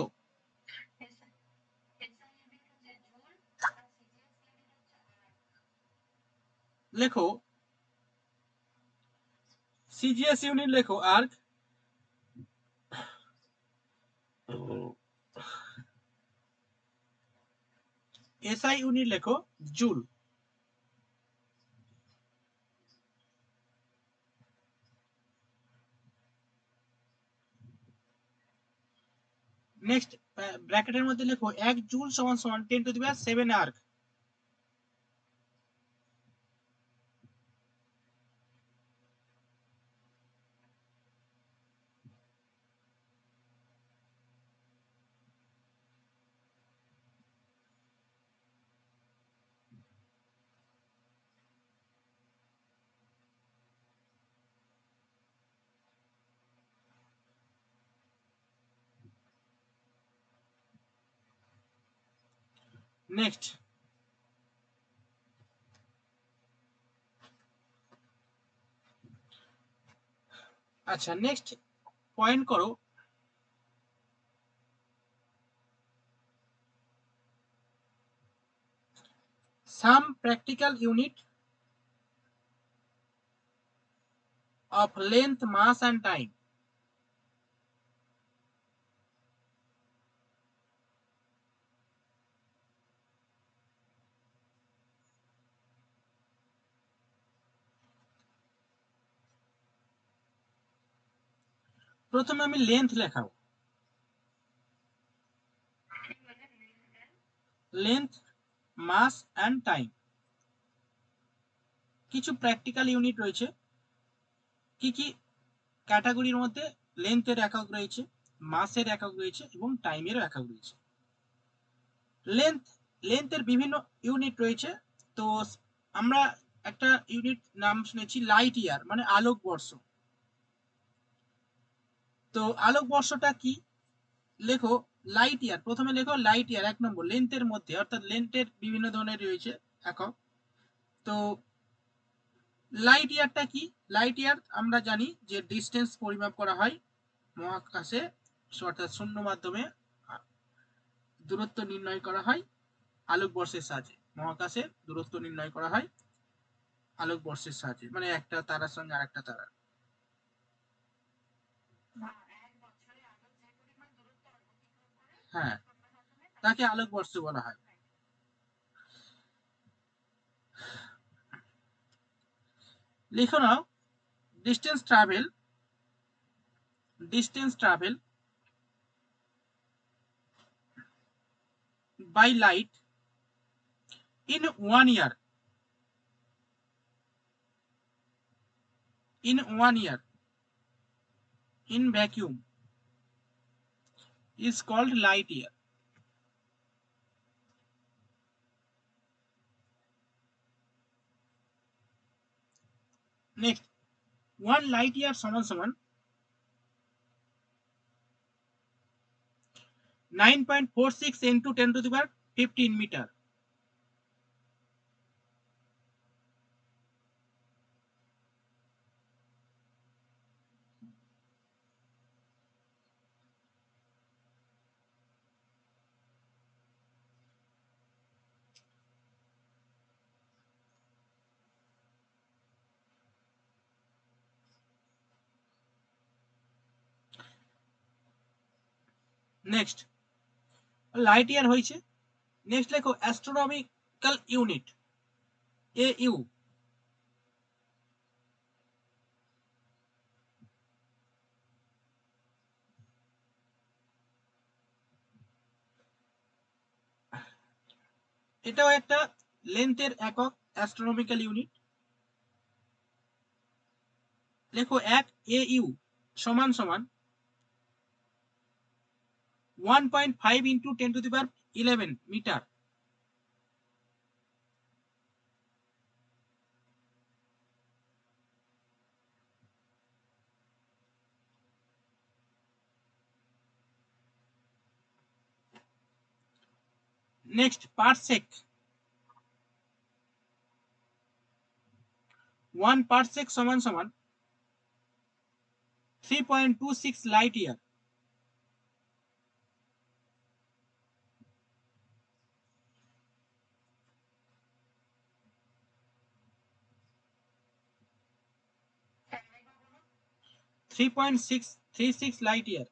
লেখো সিজিএস ইউনিট লেখো আর্ক, এসআই ইউনিট লেখো জুল। নেক্সট ব্র্যাকেটের মধ্যে লেখো 1 জুল সমান সমান 10⁷ আর্ক। নেক্সট আচ্ছা, নেক্সট পয়েন্ট করো some practical unit of length mass and time. প্রথমে আমি লেন্থ লেখাবো, লেন্থ মাস অ্যান্ড টাইম। কিছু প্র্যাকটিক্যাল ইউনিট রয়েছে, কি কি ক্যাটাগরির মধ্যে লেন্থের একক রয়েছে, মাসের একক রয়েছে এবং টাইমেরও একক রয়েছে। লেন্থের বিভিন্ন ইউনিট রয়েছে। তো আমরা একটা ইউনিট নাম শুনেছি লাইট ইয়ার, মানে আলোক বর্ষ। তো আলোক বর্ষটা কি? লেখো লাইট ইয়ার। প্রথমে লেখো লাইট ইয়ার 1 নম্বর লেন্থের মধ্যে, অর্থাৎ লেন্থের বিভিন্ন ধরনের রয়েছে একক। তো লাইট ইয়ারটা কি? লাইট ইয়ার আমরা জানি যে ডিস্টেন্স পরিমাপ করা হয় মহাকাশে, অর্থাৎ শূন্য মাধ্যমে দূরত্ব নির্ণয় করা হয় আলোকবর্ষের সাহায্যে। মহাকাশে দূরত্ব নির্ণয় করা হয় আলোকবর্ষের সাহায্যে, মানে একটা তারার সঙ্গে আরেকটা তারার। হ্যাঁ, তাকে আলোকবর্ষ বলা হয়। লিখো নাও distance travel, distance travel by light in 1 year, in 1 year in vacuum is called light year. Next, 1 light year সমান সমান 9.46 into 10 to the power 15 মিটার। নেক্সট লাইট ইয়ার হয়েছে। নেক্সট লেখো অ্যাস্ট্রোনমিক্যাল ইউনিট, AU। এটাও একটা লেন্থের একক, অ্যাস্ট্রোনমিক্যাল ইউনিট। লেখো 1 AU সমান সমান 1.5 into 10 to the power 11 মিটার। নেক্সট পারসেক, 1 পারসেক সমান সমান 3.26 light year. Three point six three six light year.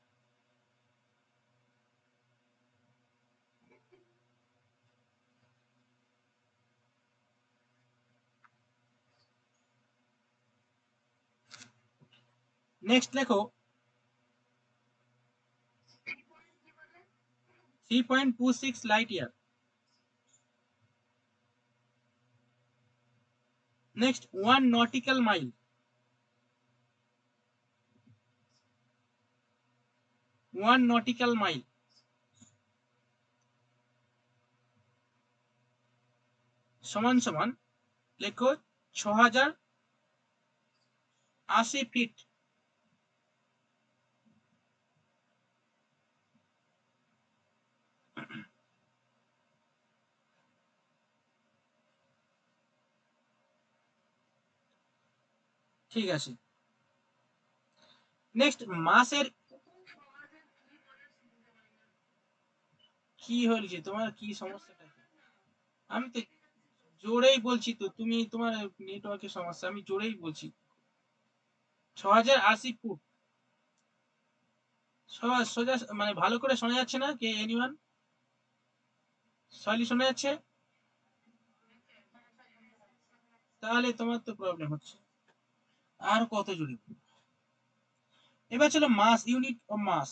Next লেখো 3.26 light year. Next 1 nautical mile, 1 nautical mile সমান সমান লেখো 6080 ফিট। ঠিক আছে। নেক্সট মাসের কি হয়েছে, তোমার কি সমস্যাটা কি? আমি তো জোরেই বলছি তো, তুমি তোমার নেটওয়ার্কের সমস্যা, আমি জোরেই বলছি। 6080 ফুট সোজা, মানে ভালো করে শোনা যাচ্ছে না কে এনিওয়ান? সলি শোনা যাচ্ছে? তাহলে তোমার তো প্রবলেম হচ্ছে। আর কত জোরে? এবার চলো মাস, ইউনিট অফ মাস।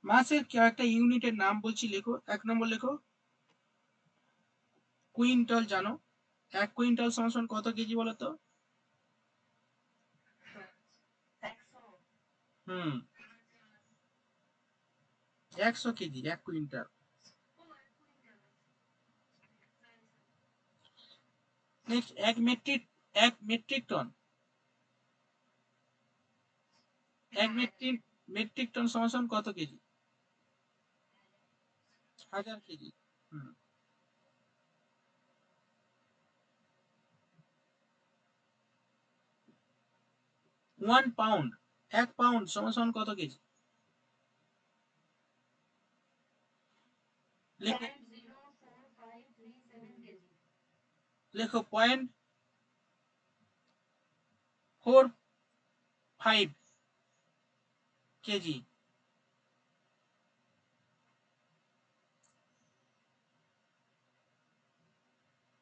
মাসের একটা ইউনিটের নাম বলছি, লেখো। 1 নম্বর লেখো কুইন্টাল। জানো 1 কুইন্টাল সমান সমান কত কেজি বলো তো? হুম, 100 kg 1 quintal. Next 1 metric ton. 1 metric ton সমান সমান কত কেজি? 1000 কেজি। হুম। 1 পাউন্ড, 1 পাউন্ড সমান সমান কত কেজি? লেখো, লেখো 0.45 কেজি।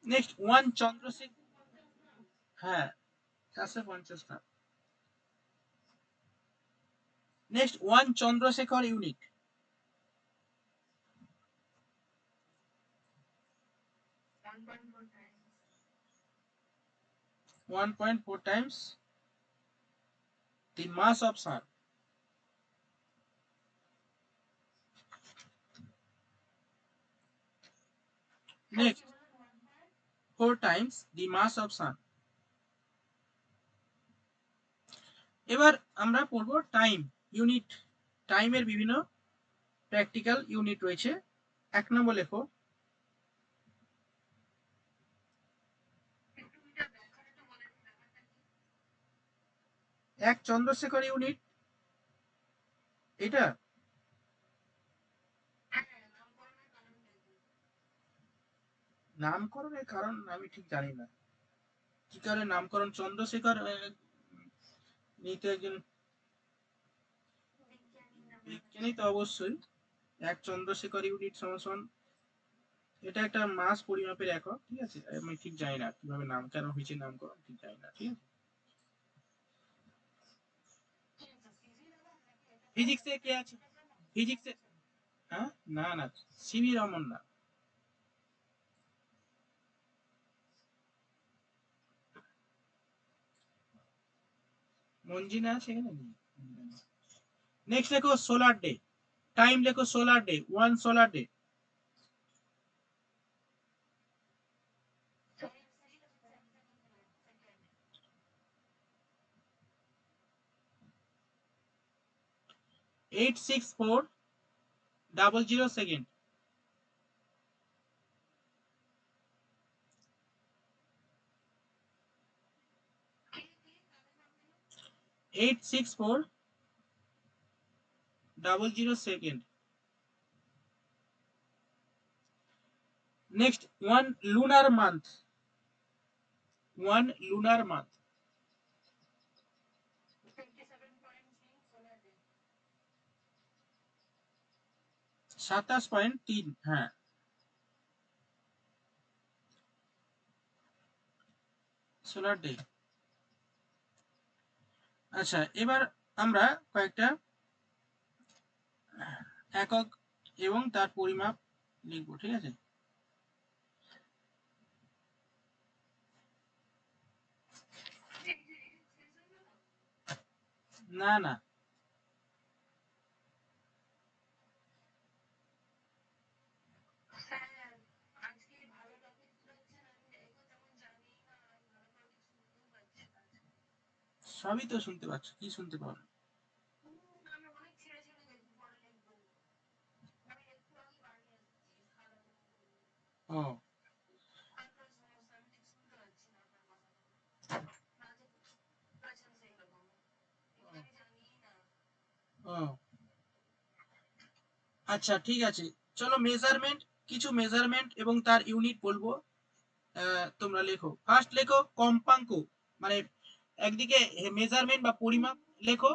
নেক্সট 1 চন্দ্রশেখর। হ্যাঁ, 450 gram. Next 1 Chandrasekhar unit. 1.4 times. The mass of sun. Next 4 times the mass of sun. এবার আমরা পড়ব টাইম ইউনিট। টাইমের বিভিন্ন প্র্যাকটিক্যাল ইউনিট রয়েছে। 1 নম্বর লেখো, এক চন্দ্রশেখর ইউনিট। এটা নামকরণের কারণ আমি ঠিক জানি না কি কারণে নামকরণ চন্দ্রশেখর। নিতে একজন বিজ্ঞানী তো অবশ্যই। এক চন্দ্রশেখর ইউনিট সমান, এটা একটা মাস পরিমাপের একক, ঠিক আছে। আমি ঠিক জানি না কিভাবে নাম কেন হয়েছে নামকরণ, ঠিক জানি না, ঠিক আছে। ফিজিক্সে কে আছে? ফিজিক্সে, হ্যাঁ, না না, সিভি রমন না। মঞ্জিনা আছে এখানে। নেক্সট লেখো সোলার ডে। টাইম লেখো solar day, 1 solar day. Eight six four double zero second. 864 00 second. Next 1 lunar month। 1 lunar month 27.3। হ্যাঁ, সোলার ডে। আচ্ছা, এবার আমরা কয়েকটা একক এবং তার পরিমাপ লিখব, ঠিক আছে। না না, সবই তো শুনতে পাচ্ছ, কি শুনতে পাও? ও ও আচ্ছা, ঠিক আছে। চলো মেজারমেন্ট, কিছু মেজারমেন্ট এবং তার ইউনিট বলবো। তোমরা লেখো। ফার্স্ট লেখো কম্পাঙ্ক, মানে একদিকে মেজারমেন্ট বা পরিমাপ লেখো,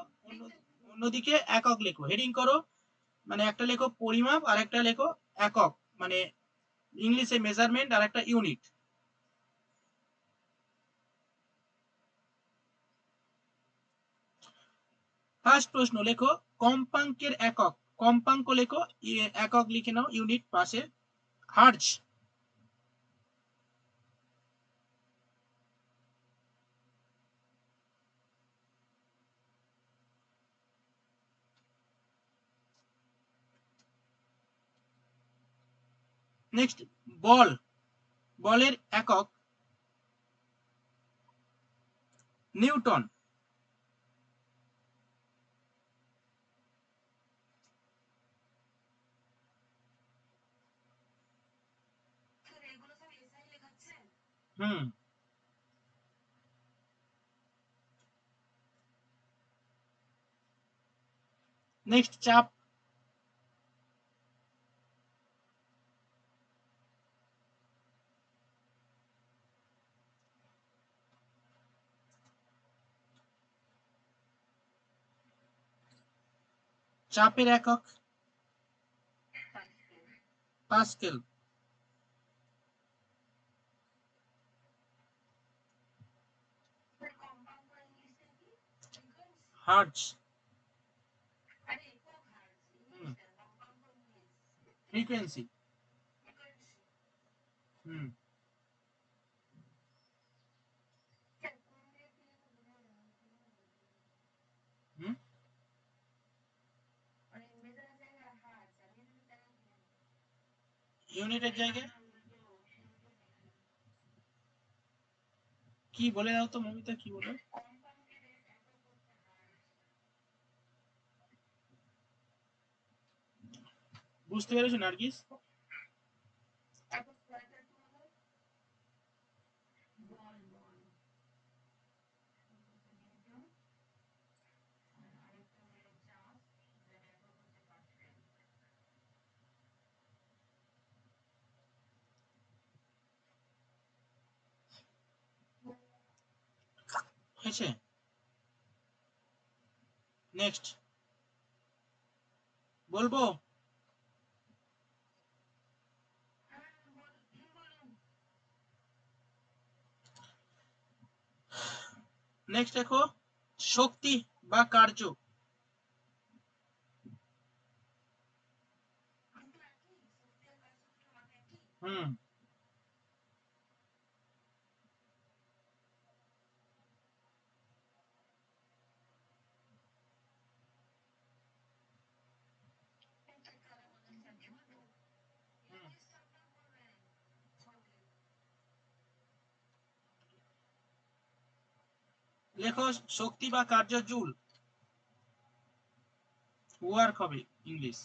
অন্যদিকে একক লেখো। হেডিং করো, মানে একটা লেখো পরিমাপ আর একটা লেখো একক, মানে ইংলিশে মেজারমেন্ট আর একটা ইউনিট। ফার্স্ট প্রশ্ন লেখো কম্পাঙ্কের একক। কম্পাঙ্ক লেখো, একক লিখে নাও ইউনিট পাশে, হার্জ। নেক্সট বল, বলের একক নিউটন। হুম। নেক্সট চাপ। চাপের একক পাস্কেল। হার্জ। ফ্রিকোয়েন্সি। হুম। হুম। ইউনিটের জায়গায় কি বলে দাও তো মমিতা, কি বলে? বুঝতে পেরেছো নার্গিস? হয়েছে? নেক্সট বলবো? নেক্সট দেখো, শক্তি বা কার্য। হুম। লেখো শক্তি বা কার্য জুল। ওয়ার্ক হবে ইংলিশ।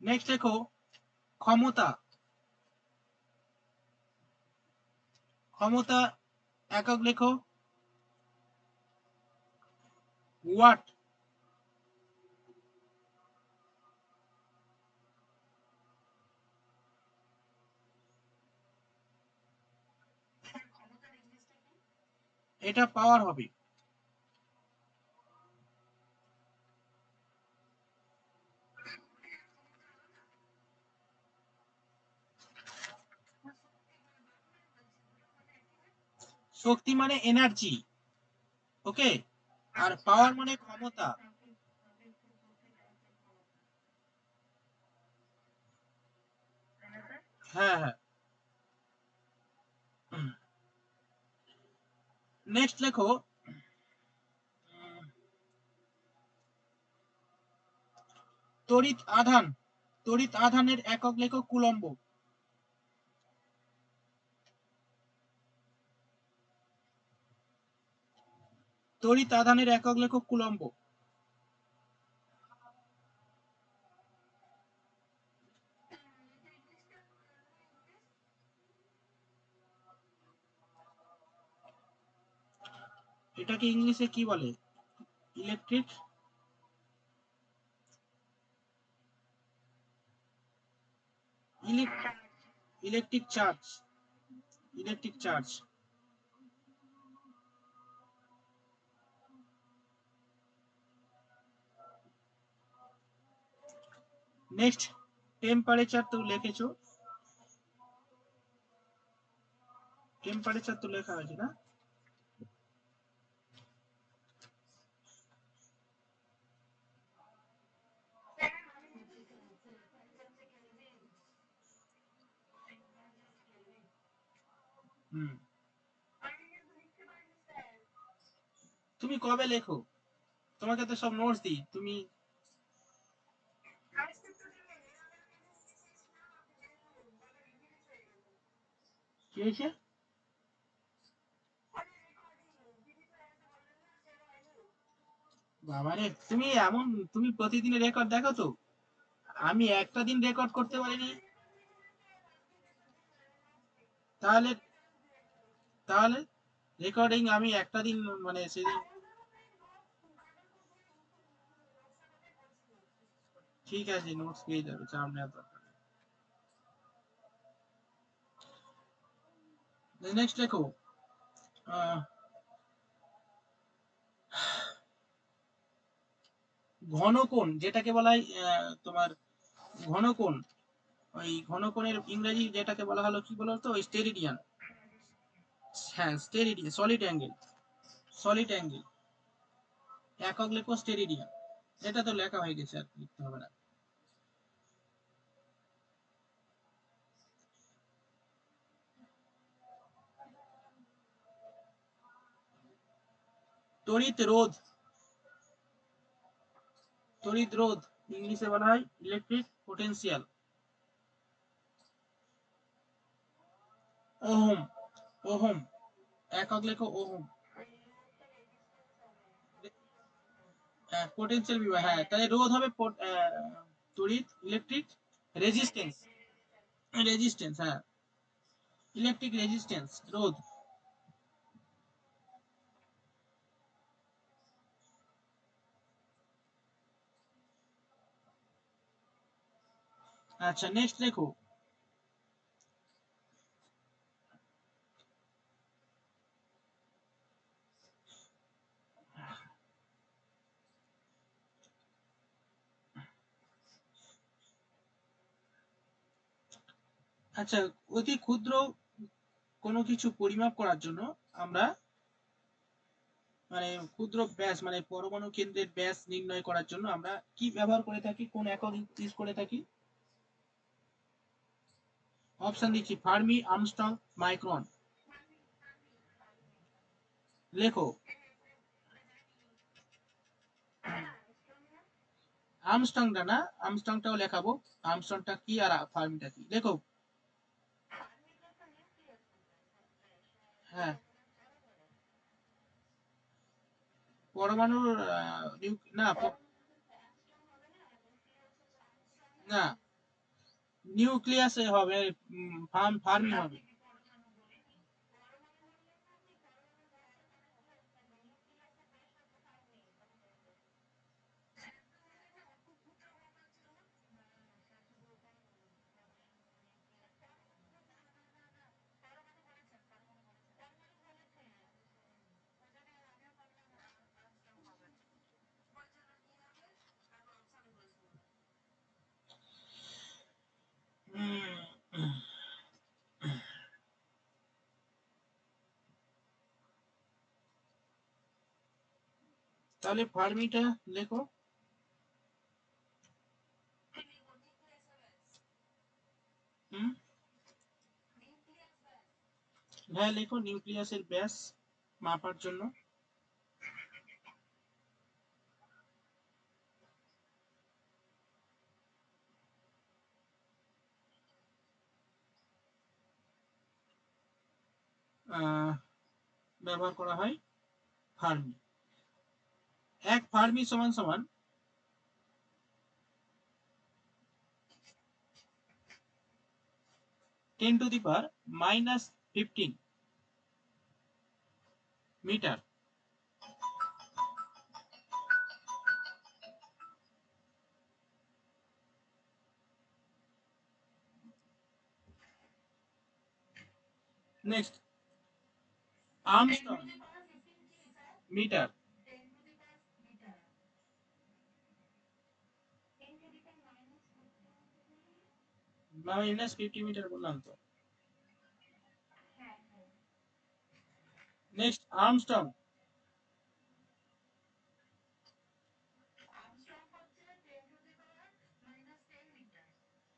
নেক্সট দেখো ক্ষমতা। ক্ষমতা একক লেখো ওয়াট। এটা পাওয়ার হবে। শক্তি মানে এনার্জি, ওকে, আর পাওয়ার মানে ক্ষমতা। হ্যাঁ হ্যাঁ। নেক্সট লেখো তড়িৎ আধান। তড়িৎ আধানের একক লেখো কুলম্ব। তড়িৎ আধানের একক লেখো কুলম্ব। এটাকে ইংলিশে কি বলে? Electric, electric charge. Electric charge. Next temperature তো লিখেছো, টেম্পারেচার তো লেখা আছে না? হুম। তুমি কবে লেখো? তোমাকে তো সব নোটস দিই তুমি। কি হয়েছে? বাবারে, তুমি এমন, তুমি প্রতিদিনের রেকর্ড দেখো তো? আমি একটা দিন রেকর্ড করতে পারিনি। তাহলে, তাহলে রেকর্ডিং আমি একটা দিন, মানে সেদিন। ঠিক আছে, নোটস পেয়ে যাবে, চাপ নেওয়ার দরকার নেই। নেক্সট দেখো ঘনকোণ, যেটাকে বলা হয় তোমার ঘনকোণ। ওই ঘনকোণের ইংরেজি যেটাকে বলা হলো কি বলো তো, স্টেরিডিয়ান। হ্যাঁ স্টেরিডিয়ান, সলিড অ্যাঙ্গেল। সলিড অ্যাঙ্গেল একক লেখো স্টেরিডিয়ান। এটা তো লেখা হয়ে গেছে, আর লিখতে হবে না। তড়িৎ রোধ, তড়িৎ রোধ ইংলিশে বলা হয় ইলেকট্রিক পোটেনশিয়াল। ওহম, ওহম একক লেখো ওহম। পোটেনশিয়াল বিভাগ, হ্যাঁ তাহলে রোধ হবে তড়িৎ ইলেকট্রিক রেজিস্ট্যান্স, রেজিস্ট্যান্স হ্যাঁ ইলেকট্রিক রেজিস্ট্যান্স রোধ। আচ্ছা নেক্সট লেখো। আচ্ছা অতি ক্ষুদ্র কোনো কিছু পরিমাপ করার জন্য আমরা মানে ক্ষুদ্র ব্যাস মানে পরমাণু কেন্দ্রের ব্যাস নির্ণয় করার জন্য আমরা কি ব্যবহার করে থাকি, কোন একক ইউজ করে থাকি? অপশন দিচ্ছি ফার্মি, আর্মস্ট্রং, মাইক্রন। লেখো। আর্মস্ট্রংটা না, আর্মস্ট্রংটাও লেখাবো। আর্মস্ট্রংটা কি আর ফার্মিটা কি, লেখো। হ্যাঁ পরমাণুর না না নিউক্লিয়াসে হবে, ফার্মি হবে। উম, তাহলে ফার্মিটা লেখো। হুম হ্যাঁ লেখো নিউক্লিয়াসের ব্যাস মাপার জন্য। ব্যবহার করা হয় ফার্মি। এক ফার্মি সমান সমান 10⁻⁻15 metre. Next angstrom metre, -50 metre বললাম তো। নেক্সট আর্মস্ট্রং,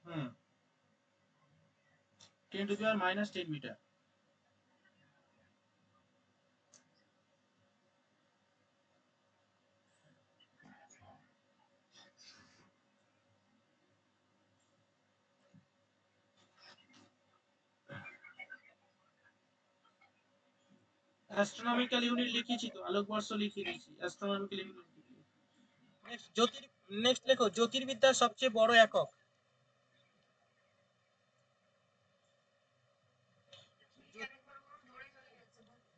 হুম 10⁻⁻10 মিটার। অ্যাস্ট্রোনমিক্যাল ইউনিট লিখেছি তো, আলোকবর্ষ লিখে দিয়েছি, অ্যাস্ট্রোনমিক্যাল ইউনিট। নেক্সট নেক্সট লেখো জ্যোতির্বিদ্যার সবচেয়ে বড় একক।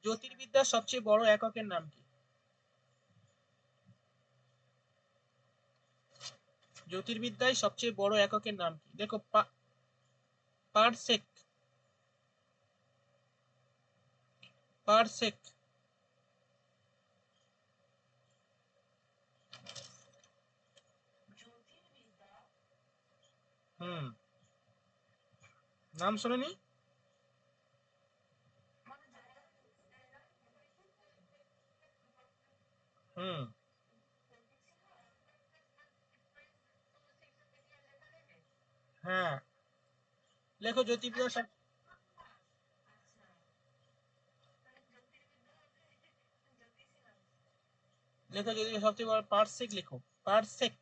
জ্যোতির্বিদ্যার সবচেয়ে বড় এককের নাম কি? জ্যোতির্বিদ্যায় সবচেয়ে বড় এককের নাম কি? দেখো পারসেক, পারসেক। হুম নাম শোনেনি? হুম হ্যাঁ লেখো জ্যোতির্বিদ্যা লেখো, যদি সবচেয়ে বড় পারসেক লেখো, পারসেক।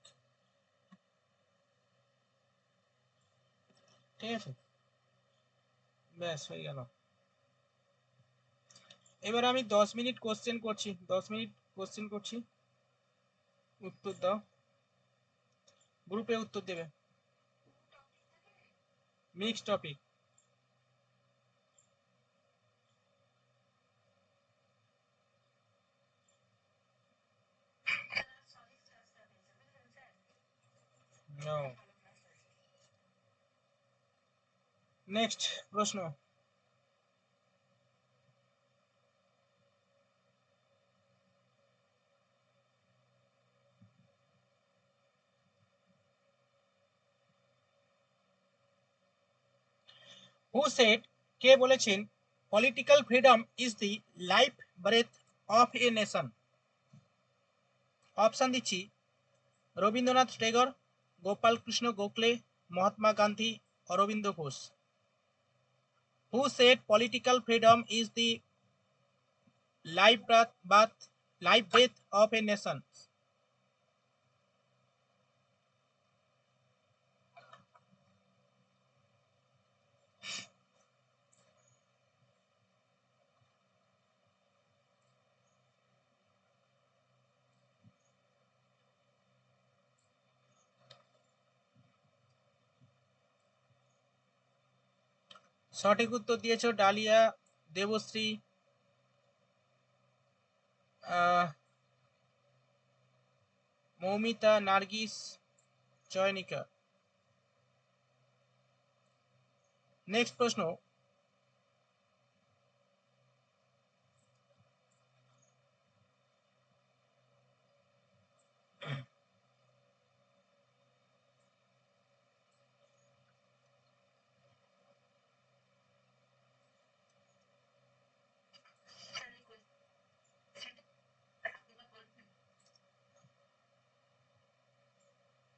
ঠিক আছে, ব্যাস হয়ে গেল। এবার আমি 10 মিনিট কোশ্চেন করছি, 10 মিনিট কোশ্চেন করছি, উত্তর দাও, গ্রুপে উত্তর দেবে। Mix topic. নো। নেক্সট প্রশ্ন। হু সেড, কে বলেছেন, political freedom is the life breath of a nation? Option দিচ্ছি, Rabindranath Tagore, Gopal Krishna Gokhale, Mahatma Gandhi, Aurobindo Ghosh. Who said political freedom is the life breath of a nation? সঠিক উত্তর দিয়েছ ডালিয়া, দেবশ্রী, মৌমিতা, নার্গিস, চয়নিকা। নেক্সট প্রশ্ন।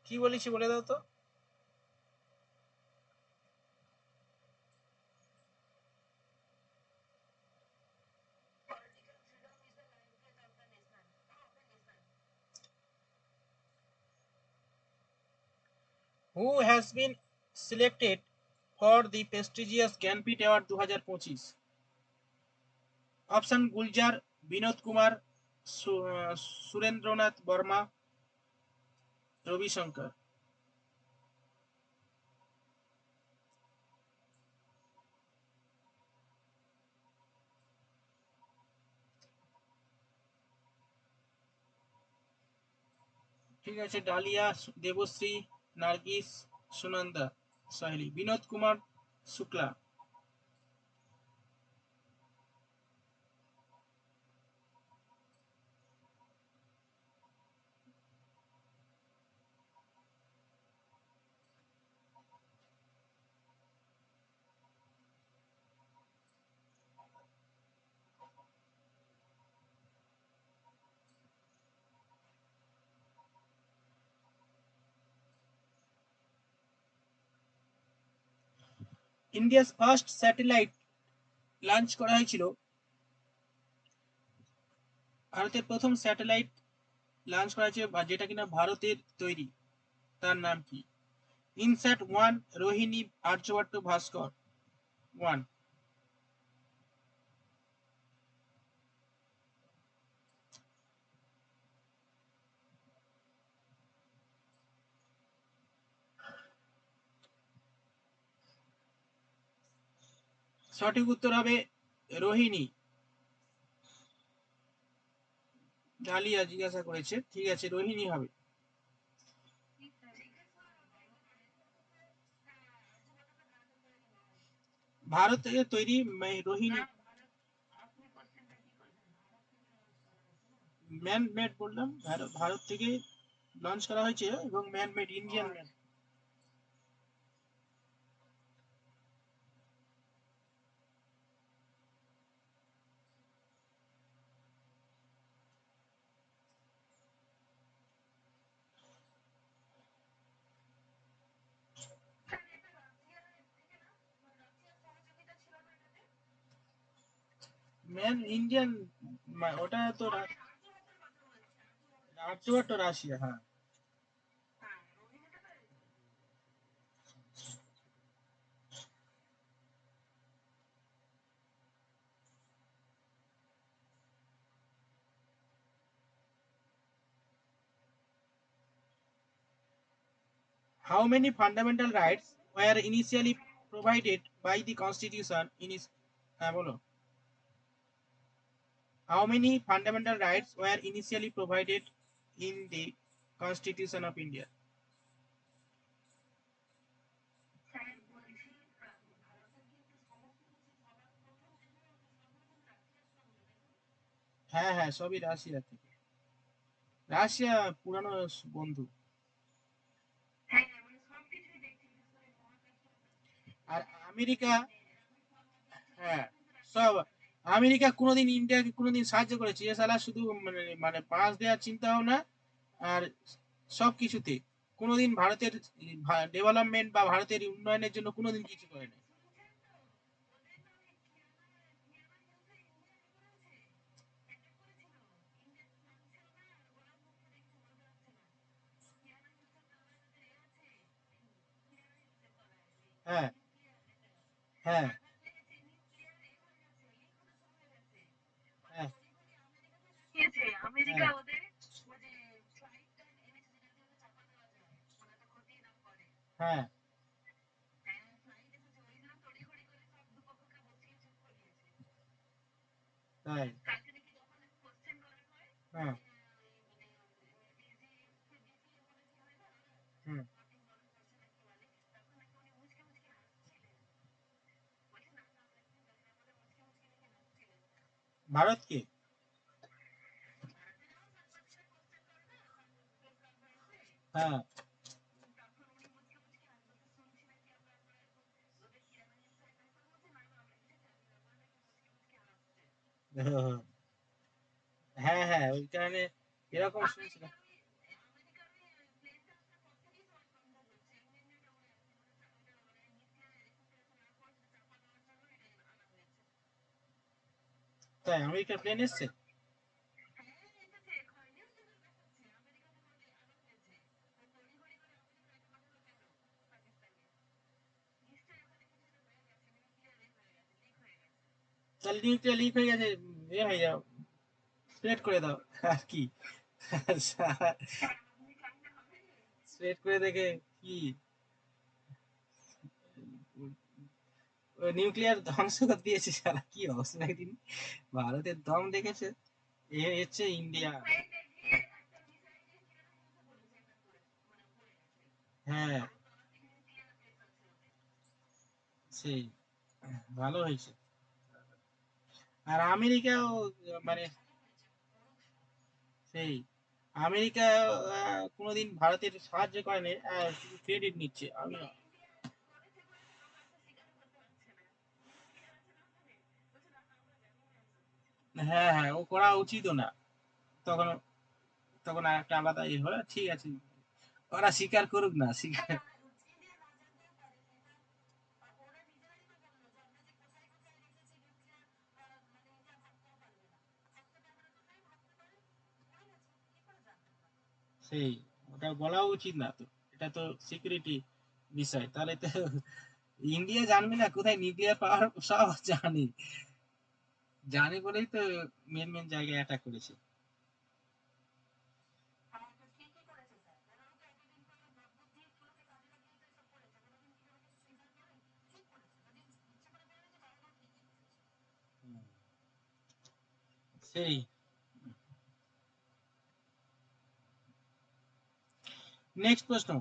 কি বলেছি বলে দাও তো। Who has been selected for the prestigious Jnanpith award 2025? Option Gulzar, Vinod Kumar, Surendranath Verma, Ravishankar. ঠিক আছে, dahlia, Debashree, Nargis, Sunanda, Saheli, Binod Kumar Shukla. India's first satellite launch করা হয়েছিল, ভারতের প্রথম স্যাটেলাইট লঞ্চ করা হয়েছে যেটা কিনা ভারতের তৈরি, তার নাম কি? ইনস্যাট 1, রোহিণী, আর্যভট্ট, ভাস্কর 1। সঠিক উত্তর হবে রোহিণী। ডালিয়া জিজ্ঞাসা করেছে, ঠিক আছে, রোহিণী হবে। ভারত থেকে তৈরি রোহিণী। ম্যান মেড বললাম, ভারত থেকে লঞ্চ করা হয়েছে এবং man made, Indian man. Man Indian, ওটা তো আর্যভট্ট রাশিয়া, হ্যাঁ। How many fundamental rights were initially provided by the constitution in its বলো, how many fundamental rights were initially provided in the constitution of India? হ্যাঁ হ্যাঁ, সবই Russia থেকে। Russia পুরানো বন্ধু। আর আমেরিকা, হ্যাঁ, সব। আমেরিকা কোনোদিন ইন্ডিয়াকে কোনোদিন সাহায্য করেছে এ সালা শুধু মানে মানে পাস দেওয়ার চিন্তা ভাবনা আর সব কিছুতে কোনোদিন ভারতের ডেভেলপমেন্ট বা ভারতের উন্নয়নের জন্য কোনোদিন কিছু করে না। হ্যাঁ হ্যাঁ হ্যাঁ হ্যাঁ হ্যাঁ, তাই। হ্যাঁ। হুম। ভারতকে। হ্যাঁ হ্যাঁ হ্যাঁ, ওই কারণে এরকম শুনছিলাম। তাই আমেরিকার প্লেন এসছে? তাহলে নিউক্লিয়ার লিক হয়ে গেছে, এ হয়ে যাও, স্প্রেড করে দাও আর কি। স্প্রেড করে দেখে কি নিউক্লিয়ার ধ্বংস করে দিয়েছে সারা, কি অবস্থা একদিন ভারতের দম দেখেছে। এ হচ্ছে ইন্ডিয়া। হ্যাঁ, সেই ভালো হয়েছে। আর আমেরিকাও মানে সেই আমেরিকা কোনোদিন ভারতের সাহায্য করেনি, শুধু ক্রেডিট নিচ্ছে। আমি হ্যাঁ হ্যাঁ, ও করা উচিতও না। তখন তখন আর একটা আলাদা ইয়ে হয়, ঠিক আছে, ওরা স্বীকার করুক না স্বীকার। সেই ওটা বলা উচিত না তো, এটা তো সিকিউরিটি বিষয়, তাহলে তো ইন্ডিয়া জানবে না কোথায় নিউক্লিয়ার পাওয়ার, সব জানি, জানে বলেই তো মেন মেন জায়গায় অ্যাটাক করেছে। সেই নেক্সট প্রশ্ন।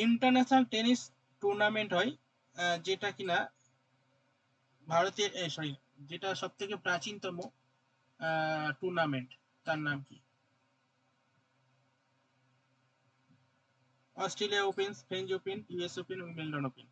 ইন্টারন্যাশনাল টেনিস টুর্নামেন্ট হয় যেটা কিনা ভারতের, সরি, যেটা সব থেকে প্রাচীনতম টুর্নামেন্ট, তার নাম কি? Australia Open, French Open, US Open, Wimbledon Open.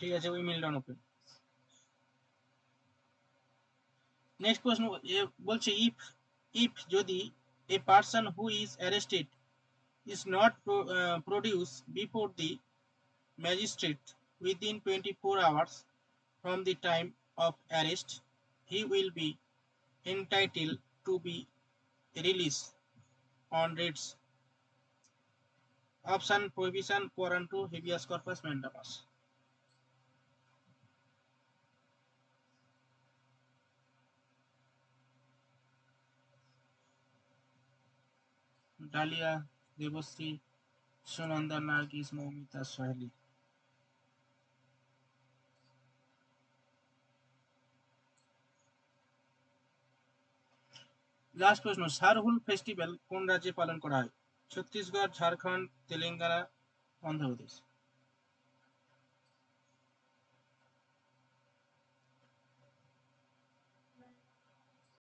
ঠিক আছে, Wimbledon Open. Next প্রশ্ন বলছে ইফ যদি a person who is arrested is not produced before the magistrate within 24 hours from the time of arrest, he will be entitled to be released on writs. Option prohibition, quorum, habeas corpus, mandamus. Dahlia, Debashree, Sunanda, Nargis, Moumita, Soheli. Last প্রশ্ন, Sarhul festival কোন রাজ্যে পালন করা হয়? ছত্তিশগড়, ঝাড়খণ্ড, তেলেঙ্গানা, অন্ধ্রপ্রদেশ।